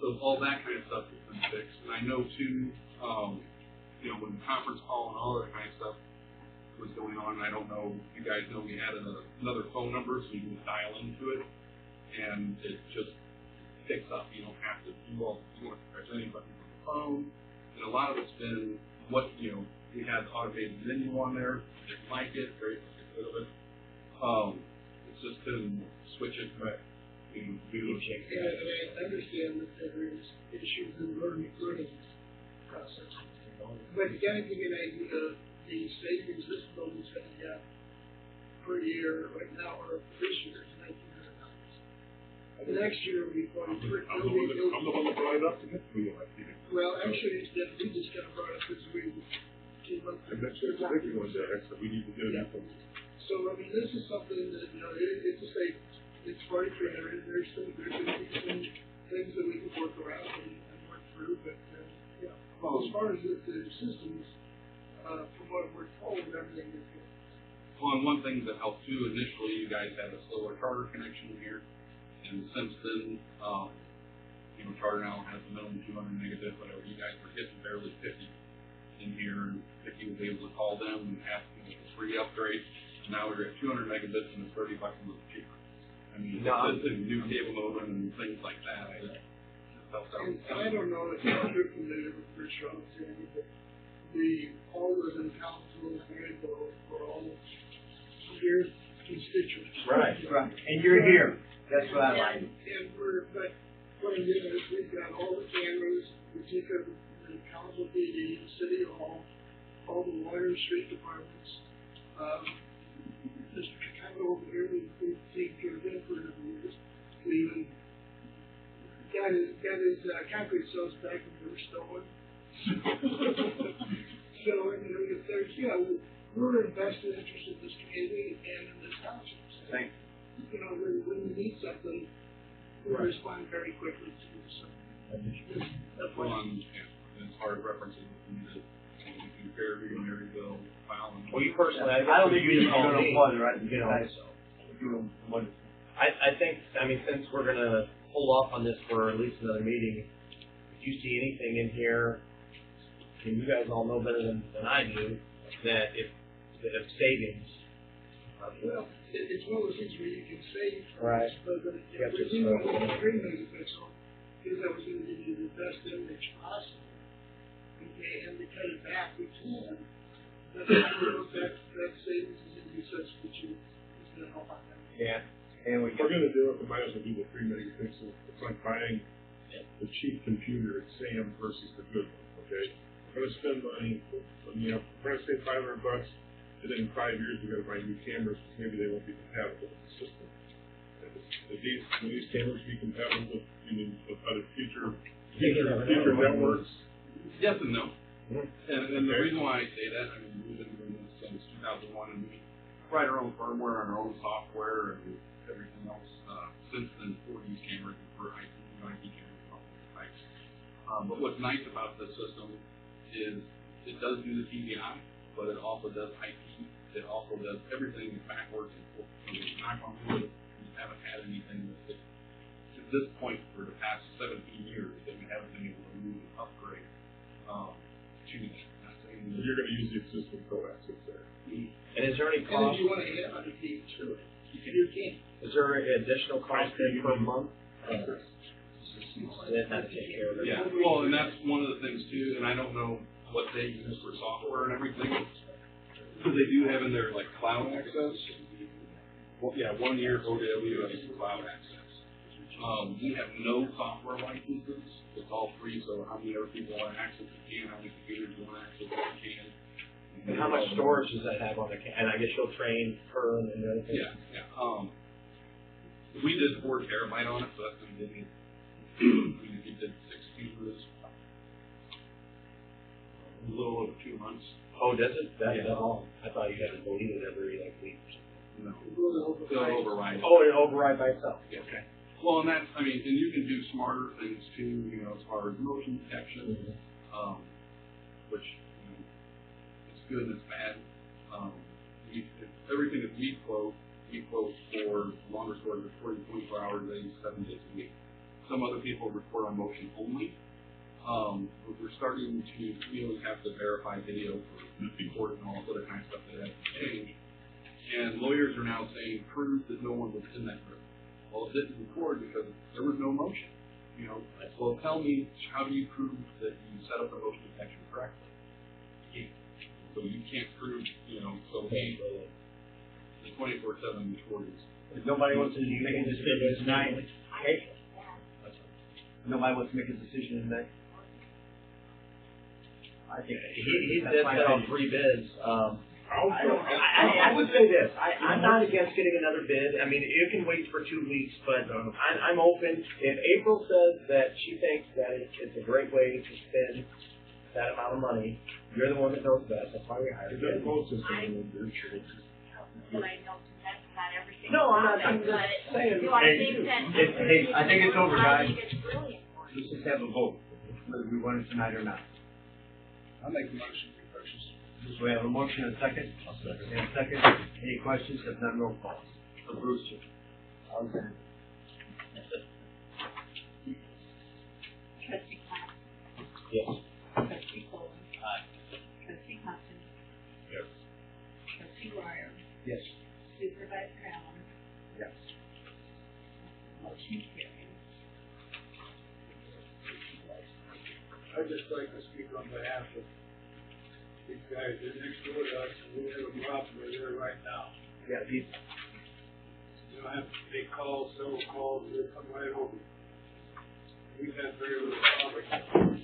So all that kind of stuff has been fixed. And I know too, when the conference call and all that kind of stuff was going on, I don't know, you guys know we had another phone number, so you can dial into it, and it just picks up. You don't have to do all, you don't have to press any button on the phone. And a lot of it's been what, we had automated menu on there, didn't like it, very get rid of it. It's just been switching back. And I understand that there is issues in learning process. But to kind of give you an idea of the savings this building's going to get per year right now, or this year, is $1,900. The next year, we're going to. I'm the one that brought it up to get to you. Well, actually, we just kind of brought it because we came up I mentioned it to Vicki one day, I said we need to do that. So, I mean, this is something that, it's a savings. It's $4,300. There's going to be some things that we can work around and work for through, but, yeah. As far as the systems, from what we're told, everything is good. Well, and one thing that helped too, initially you guys had a slower charter connection here, and since then, charter now has a minimum 200 megabits, whatever. You guys were getting barely 50 in here, and Vicki was able to call them and ask them for a free upgrade. And now we're at 200 megabits and it's $30 a month cheaper. I mean, it's a new cable modem and things like that. It helps out. And I don't know if you're familiar with British Australia, but all those in council and Rainbow are all your constituents. Right. And you're here. That's what I like. But what I'm doing is we've got all the cameras, we take over the council PD, city hall, all the water and street departments. Just kind of over there, we've taken care of them for a number of years. We even got his concrete cells back when they were stolen. So, we're in vested interest in this community and in this township. Thanks. When we need something, we respond very quickly to it. So, That's one, as far as references, Fairview, Maryville, Fallon. Well, you personally, I don't think we need to go no farther, right? I think, since we're gonna hold off on this for at least another meeting, if you see anything in here, and you guys all know better than I do, that if savings. Well, it's one of those things where you can save. Right. But if we're dealing with an agreement official, because that was going to give you the best image possible. Okay, and to cut it back, we can. But I don't know if that savings is going to be such that it's going to help out them. Yeah. And if we're going to do it, we might as well do the 3 megapixel. It's like buying the cheap computer at Sam versus the good one, okay? We're going to spend money, we're going to say $500, and then in 5 years we're going to buy new cameras because maybe they won't be compatible with the system. Will these cameras be compatible with other future networks? Yes and no. And the reason why I say that, we've been doing this since 2001, and we write our own firmware and our own software and everything else since then for these cameras and for IP cameras and all those types. But what's nice about this system is it does do the TVI, but it also does IP. It also does everything backwards and forwards. So knock on wood, we haven't had anything that to this point for the past 17 years that we haven't been able to move and upgrade to that. Not saying that You're going to use the existing coax that's there. And is there any And cost? if you want to add other fees to it, you can. Is there an additional cost per month? That not take care of it. Yeah, well, and that's one of the things too, and I don't know what they use for software and everything. So they do have in there like cloud access. Well, yeah, 1 year OWS cloud access. We have no software licenses. It's all free, so how many other people want to access it can, how many computers want to access it can. And how much storage does that have on the and I guess you'll train her and the other things? Yeah. We did 4 terabyte on it, so that's going to give me, we did 6 cameras, a little over 2 months. Oh, does it? That's all. I thought you had to delete it every week. No. It'll override. Oh, it'll override by itself. Yeah. Okay. Well, and that's, and you can do smarter things too, as far as motion detection, which, it's good and it's bad. Everything that we quote for longer storage, recording 24 hours a day, 7 days a week. Some other people record on motion only. But we're starting to really have to verify video for recording and all this other kind of stuff that has to change. And lawyers are now saying, prove that no one was in that room. Well, it didn't record because there was no motion. Well, tell me, how do you prove that you set up the motion detection correctly? So you can't prove, so hey, the 24/7 recordings. If nobody wants to make a decision tonight, nobody wants to make a decision tonight. I think He did set on 3 bids. I would say this. I'm not against getting another bid. It can wait for 2 weeks, but I'm open. If April says that she thinks that it's a great way to spend that amount of money, you're the one that knows best. That's why we hired you. But I know that's not everything. No, I'm just saying. Do I think that? I think it's over, I guys. think it's really important. Let's just have a vote. whether we want it tonight or not. I'll make the motion to purchase. So we have a motion and a second. And a second. Any questions? If not, roll call. So Bruce. Trustee Clark. Yes. Trustee Foley. Aye. Trustee Hudson. Yes. Trustee Ryer. Yes. Supervisor Allen. Yes. Motion carries. I'd just like to speak on behalf of these guys, they're next door to us, and we have a problem right there right now. Yeah, these, You don't have to make calls, several calls, they come right over. We've had very little problem.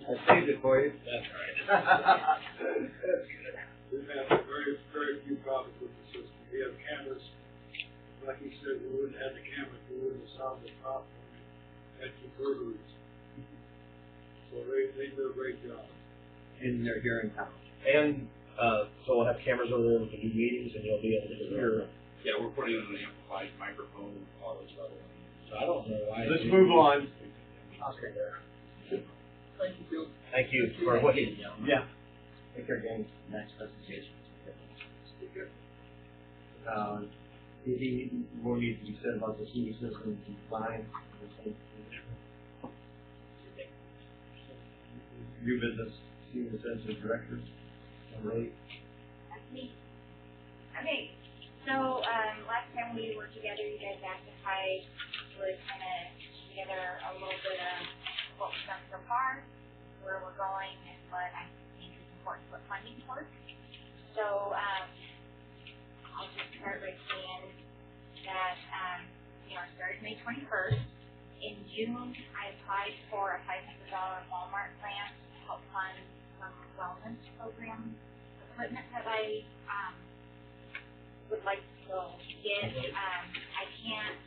I saved it for you. That's right. We've had very, very few problems with the system. We have cameras, like he said, we wouldn't have the cameras, we wouldn't have solved the problem. Had two burglaries. So they do a great job. And they're here in town. And, so we'll have cameras over there, we can do meetings, and you'll be able to hear. Yeah, we're putting in an amplified microphone, all this stuff. So I don't know why. Let's move on. Okay, there. Thank you, Bill. Thank you for waiting. Yeah. Take care, gang. Next presentation. Anything more needs to be said about the senior system line? New business, senior citizen director. Really? That's me. Okay, so last time we were together, you guys asked if I would kind of together a little bit of what we've done so far, where we're going, and what I think is important to put funding towards. So I'll just start by saying that I started May 21st. In June, I applied for a $500 Walmart grant to help fund some wellness program equipment that I would like to go get. I can't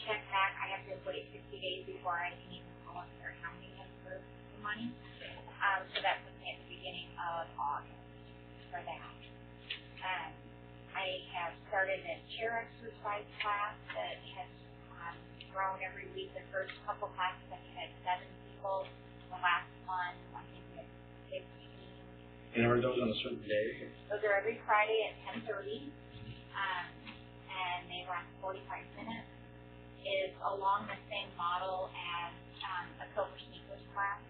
check back. I have to wait 60 days before I can even call up their accounting for the money. So that puts me at the beginning of August for that. I have started a chair exercise class that has grown every week. The first couple classes I think I had 7 people. The last one I think we had 15. And are those on a certain day? Those are every Friday at 10:30, and they last 45 minutes. It's along the same model as a silver sneakers class,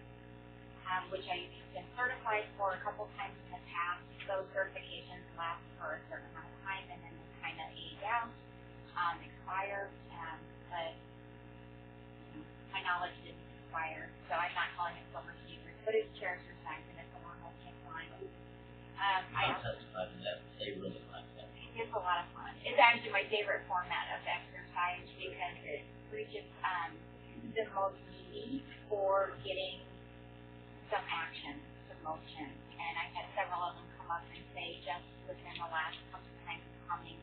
which I've been certified for a couple times in the past. Those certifications last for a certain amount of time, and then they kind of age out, expire, but my knowledge didn't expire, so I'm not calling it silver sneakers, but it's chair exercise, and it's a normal kick line. I testified to that. They really like that. It's a lot of fun. It's actually my favorite format of exercise because it reaches the most needy for getting some action, some motion. And I've had several of them come up and say just within the last couple of times of coming,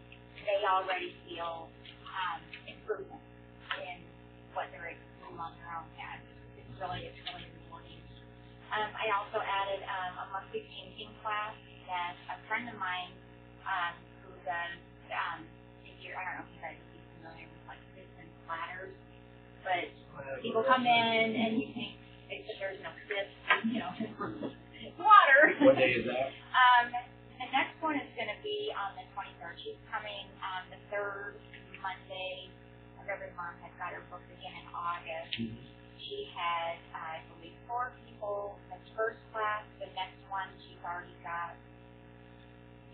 they already feel improvement in what they're doing on their own head. It's really rewarding. I also added a monthly painting class that a friend of mine who does, I don't know if you guys would be familiar with like sits and platters, but people come in and you think, except there's no sits, water. What day is that? The next one is going to be on the 23rd. She's coming on the 3rd Monday of every month. I've got her booked again in August. She had, I believe, 4 people in the first class. The next one, she's already got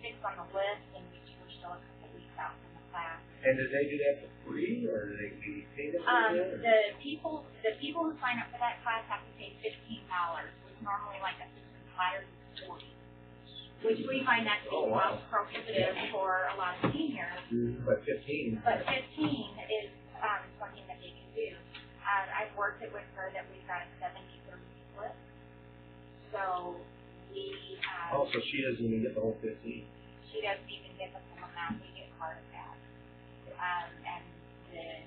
6 on the list, and we're still a couple weeks out from the class. And do they do that for free, or do they pay them? The people who sign up for that class have to pay $15, which normally like a system platter is $40, which we find that to be cost prohibitive for a lot of seniors. But 15. But 15 is something that they can do. I've worked it with her that we've got a 70-30 split. So we. So she doesn't even get the whole 15. She doesn't even get the full amount. We get part of that. And the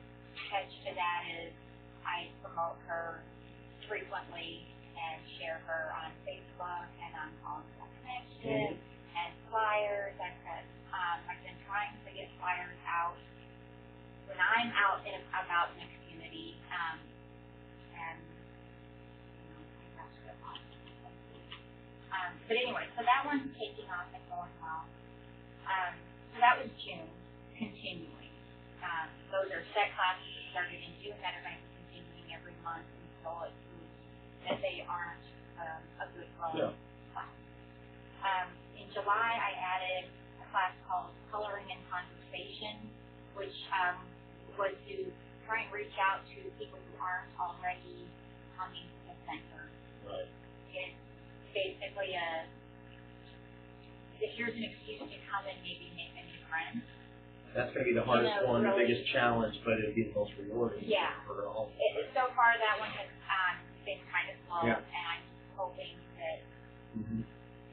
catch to that is I promote her frequently and share her on Facebook and on Collins Connection and flyers. I've been trying to get flyers out when I'm out and about in the community. But anyway, so that one's taking off and going well. So that was June, continuing. Those are set classes that started in June that are going to be continuing every month until it proves that they aren't a good growing class. In July, I added a class called Coloring and Conversation, which was to try and reach out to people who aren't already coming to the center. Right. It's basically here's an excuse to come and maybe make a new friend. That's going to be the hardest one, the biggest challenge, but it'll be the most rewarding. Yeah. For all. So far, that one has been kind of slow, Yeah. and I'm hoping that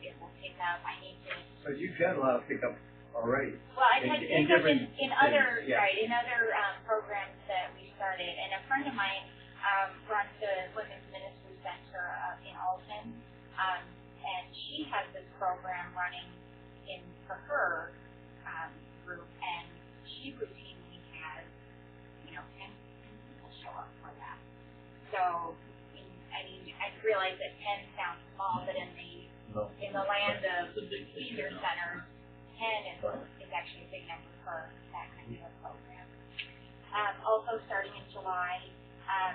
it will pick up. I need to. So you've got a lot of pickup already. Well, I've had pickup in other yeah. in other programs that we started, and a friend of mine runs the Women's Ministry Center in Alton, and she has this program running for her group, and she routinely has 10 people show up for that. So I realize that 10 sounds small, but in the land of senior centers, 10 is actually a big number for that kind of a program. Also, starting in July,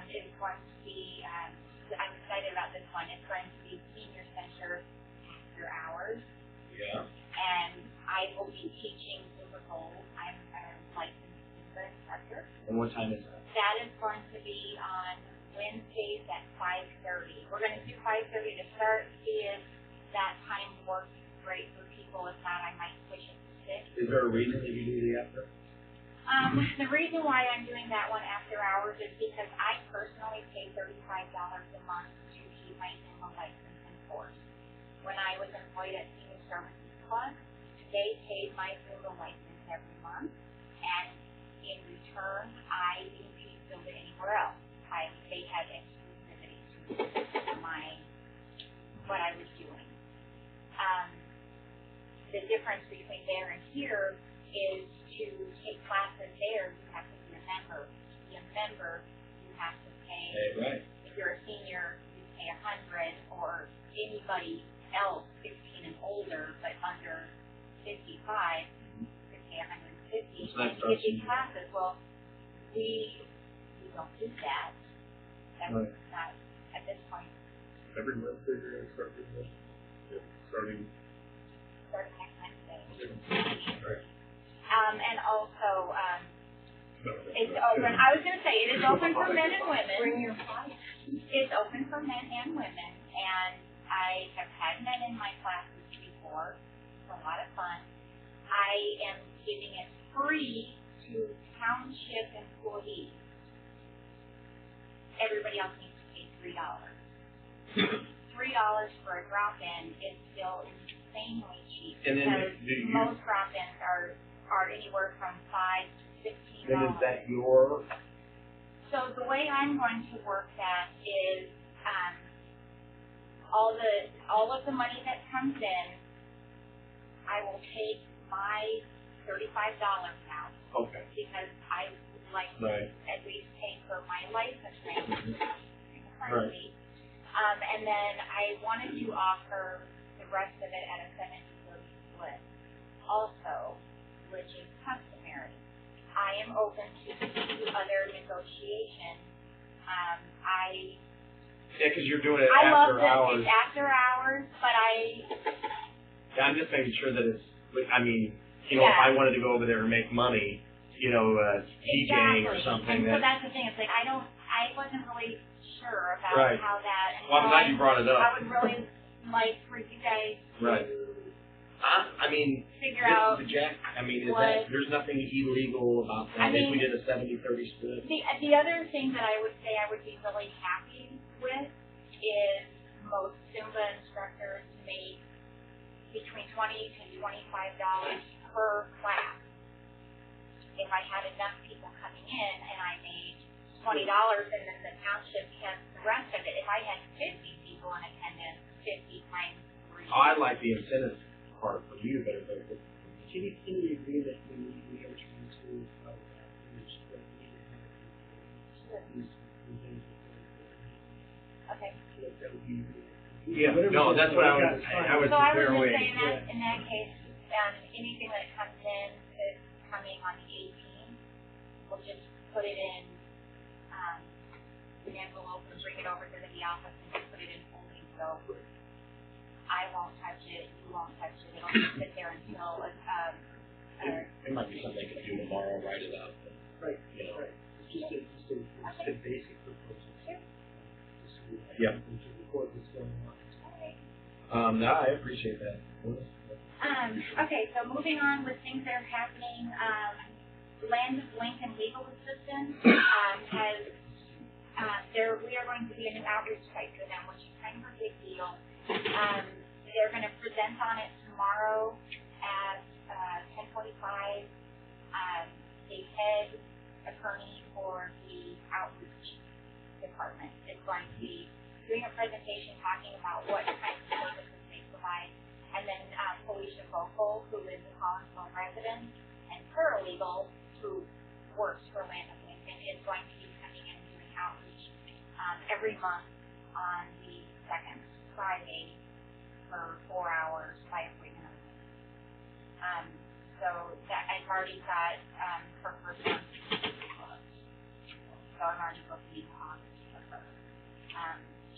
is going to be, I'm excited about this one, it's going to be senior center after hours. Yeah. And I will be teaching Zumba Gold. I'm a licensed Zumba instructor. And what time is that? That is going to be on Wednesdays at 5:30. We're going to do 5:30 to start, see if that time works great for people. If not, I might push it to 6. Is there a reason that you do the after? The reason why I'm doing that one after hours is because I personally pay $35 a month to keep my Zumba license in force. When I was employed at Senior Services Plus, they paid my Zumba license every month, and in return, I didn't use Zumba anywhere else. They had exclusivity to what I was doing. The difference between there and here is to take classes there, you have to be a member. To be a member, you have to pay. Right. If you're a senior, you pay $100, or anybody else 16 and older, but under 55, you pay $150. So that's and 50 classes. Well, we don't do that. That's not at this point. Every Wednesday you're going to start doing this? Starting Next Wednesday. Right. And also, it's open. I was going to say, it is open for men and women. Bring your clients. It's open for men and women, and I have had men in my classes before. It's a lot of fun. I am giving it free to township employees. Everybody else needs to pay $3. $3 for a drop-in is still insanely cheap, And then because most drop-ins are anywhere from $5 to $15. Then is that your? So the way I'm going to work that is all of the money that comes in, I will take my $35 out. Okay. Because I would like to at least pay for my licensing. Right. And then I wanted to offer the rest of it at a 70-30 split also, which is customary. I am open to other negotiations. Yeah, because you're doing it I love after that hours. it's after hours, but Yeah, I'm just making sure that it's. I mean, if I wanted to go over there and make money, DJing or something. And so that's the thing. It's like I wasn't really sure about how that. And well, I'm glad you brought it up. I would really like for you guys to. I mean, figure out the jack. I mean, there's nothing illegal about that. If we did a 70-30 split. The other thing that I would say I would be really happy with is most Zumba instructors make between $20 to $25 per class. If I had enough people coming in and I made $20 and then the township kept the rest of it, if I had 50 people in attendance, 50 times 3. I like the incentive part for you better. In the agreement, we are trying to follow that. Okay. So that would be really Yeah, Whatever no, it is, that's what I we was, got I was So I there was just away. saying that, in that case, anything that comes in that's coming on the 18th, we'll just put it in, an envelope and bring it over to the office and just put it in holding, so I won't touch it, you won't touch it, it'll just sit there until, It might be something they can do tomorrow, write it up, and, Right, you know. right. Just a basic proposal. Sure. Just so we have Yeah. something to record what's going on. No, I appreciate that. Okay, so moving on with things that are happening, Land Lincoln Legal Assistance, we are going to be in an outreach site for them, which is kind of a big deal. They're going to present on it tomorrow at 10:45. The head attorney for the outreach department is going to be doing a presentation talking about what kinds of services they provide. And then Felicia Vocal, who is a Collinsville resident, and paralegal, who works for Land of Lincoln, is going to be coming in and doing outreach every month on the second Friday for 4 hours by appointment only. So that I've already got her first month. So I'm already booking August for her.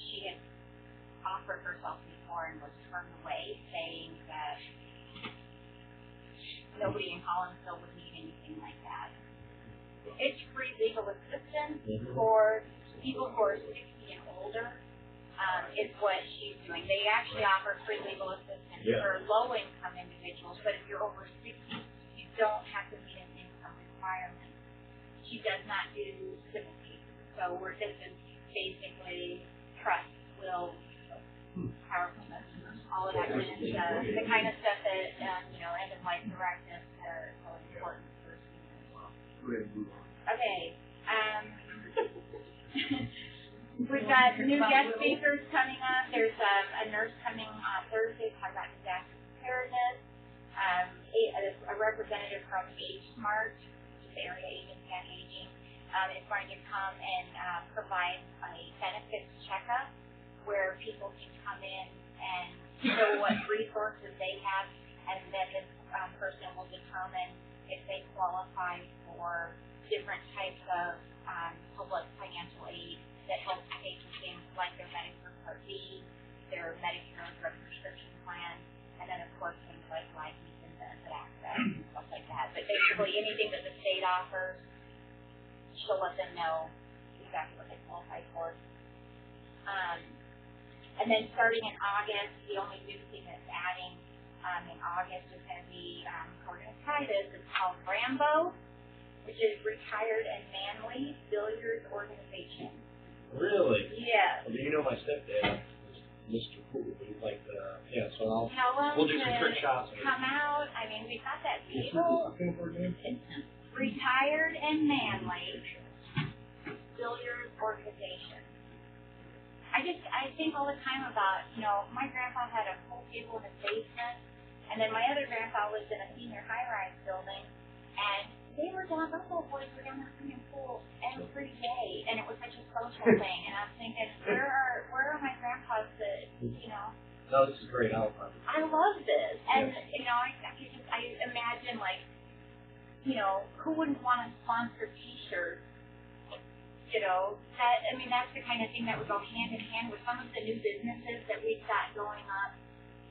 She had offered herself before and was turned away, saying that nobody in Collinsville would need anything like that. It's free legal assistance for people who are 60 and older. Is what she's doing. They actually offer free legal assistance for low-income individuals, but if you're over 60, you don't have to meet an income requirement. She does not do civil cases, so this is basically trust, will, power commitment, all of that kind of stuff. The kind of stuff that, end-of-life directives are so important for seniors. Okay. We've got new guest speakers coming up. There's a nurse coming on Thursday talking about disaster preparedness. A representative from Age Smart, which is the area agency on aging, is going to come and provide a benefits checkup where people can come in and show what resources they have, and then this person will determine if they qualify for different types of public financial aid that helps pay for things like their Medicare Part B, their Medicare drug prescription plan, and then of course things like license and benefit access and stuff like that. But basically anything that the state offers, she'll let them know exactly what they qualify for. And then starting in August, the only new thing that's adding in August is going to be, we're going to try this, it's called Rambo, which is Retired and Manly Billiards Organization. Really? Yes. Well, do you know my stepdad, Mr. Cool? He's like so Tell them we'll do some trick shots. Come out. I mean, we've got that table. Retired and Manly Billiards Organization. I think all the time about, my grandpa had a pool table in his basement, and then my other grandpa lived in a senior high-rise building, and they were down, those old boys were down there swimming pool every day, and it was such a social thing, and I'm thinking, where are my grandpas that, No, this is great. I love this, and, I imagine, who wouldn't want to sponsor t-shirts? That's the kind of thing that would go hand in hand with some of the new businesses that we've got going up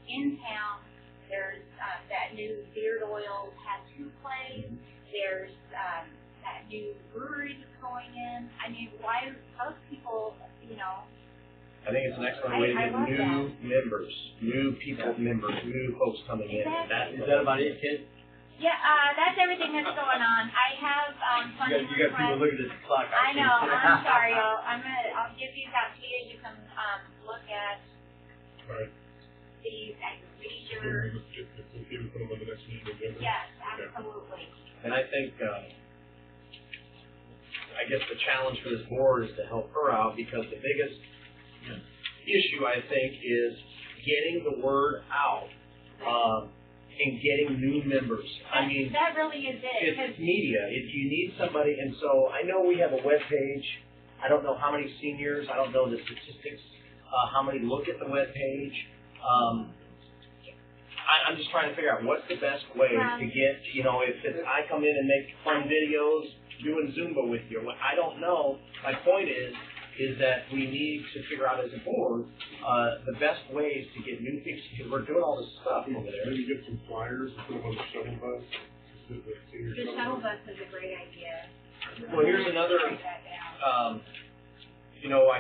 in town. There's that new beard oil tattoo place. There's that new brewery that's going in. I mean, why most people, I think it's an excellent way to get new members, new folks coming in. Exactly. Is that about it, kid? Yeah, that's everything that's going on. I have funding You got people looking at the clock. I know. I'm sorry. I'll give you that to you. You can look at these at your leisure. If it's okay to put them on the next meeting agenda? Yes, absolutely. And I think, I guess the challenge for this board is to help her out, because the biggest issue, I think, is getting the word out and getting new members. I mean, that really is it. It's media. You need somebody, and so I know we have a web page. I don't know how many seniors. I don't know the statistics. how many look at the web page. I'm just trying to figure out what's the best way to get, if it's, I come in and make fun videos doing Zumba with you. What I don't know, my point is that we need to figure out as a board the best ways to get new things, because we're doing all this stuff over there. Maybe get some flyers and put them on the shuttle bus. The shuttle bus is a great idea. Well, here's another, I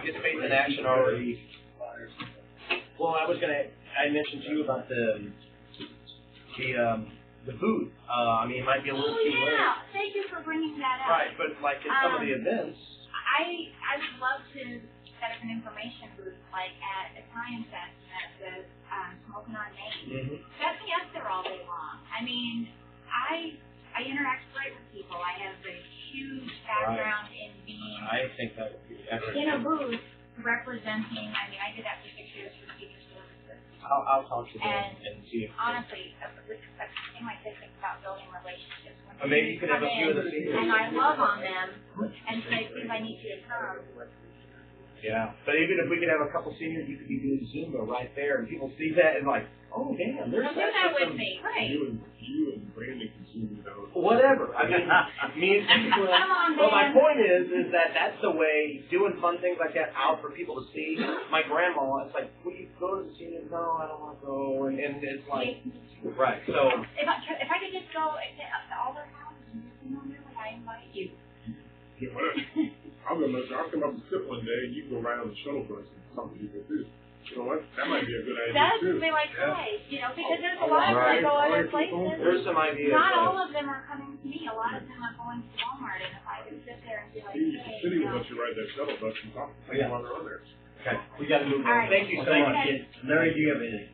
guess Faith in Action already, I mentioned to you about the booth. It might be a little too late. Thank you for bringing that up. Right, but like in some of the events. I would love to set up an information booth, like at Italian Fest at the Smoking on Main. Set me up there all day long. I interact great with people. I have a huge background in being I think that would be excellent. in a booth representing. I did that for 6 years for senior services. I'll talk to them and see if. Honestly, a thing like this is about building relationships. When Maybe you could have a few of the seniors. And I love on them and say, please, I need you to come. Yeah, but even if we could have a couple seniors, you could be doing Zumba right there, and people see that and like, oh damn, there's do that with me, right? You and Brandon can see me that. Whatever. Me and Come on, well, my man. point is that that's the way, doing fun things like that out for people to see. My grandma, it's like, will you go to the seniors? No, I don't want to go, and it's like, right. So if I could just go to all their houses and just I invite you. Yeah, I'll come up and sit one day, and you can go right on the shuttle bus and something you can do. You know what? That might be a good idea That too. would be like nice, because there's a lot of them that go other places. There's some ideas. Not all of them are coming to me. A lot of them are going to Walmart, and if I could sit there and be like, The hey, city will let you ride that shuttle bus and talk to them while they're on there. Okay, we gotta move on. All right. Thank you so much. Okay. Larry, do you have anything?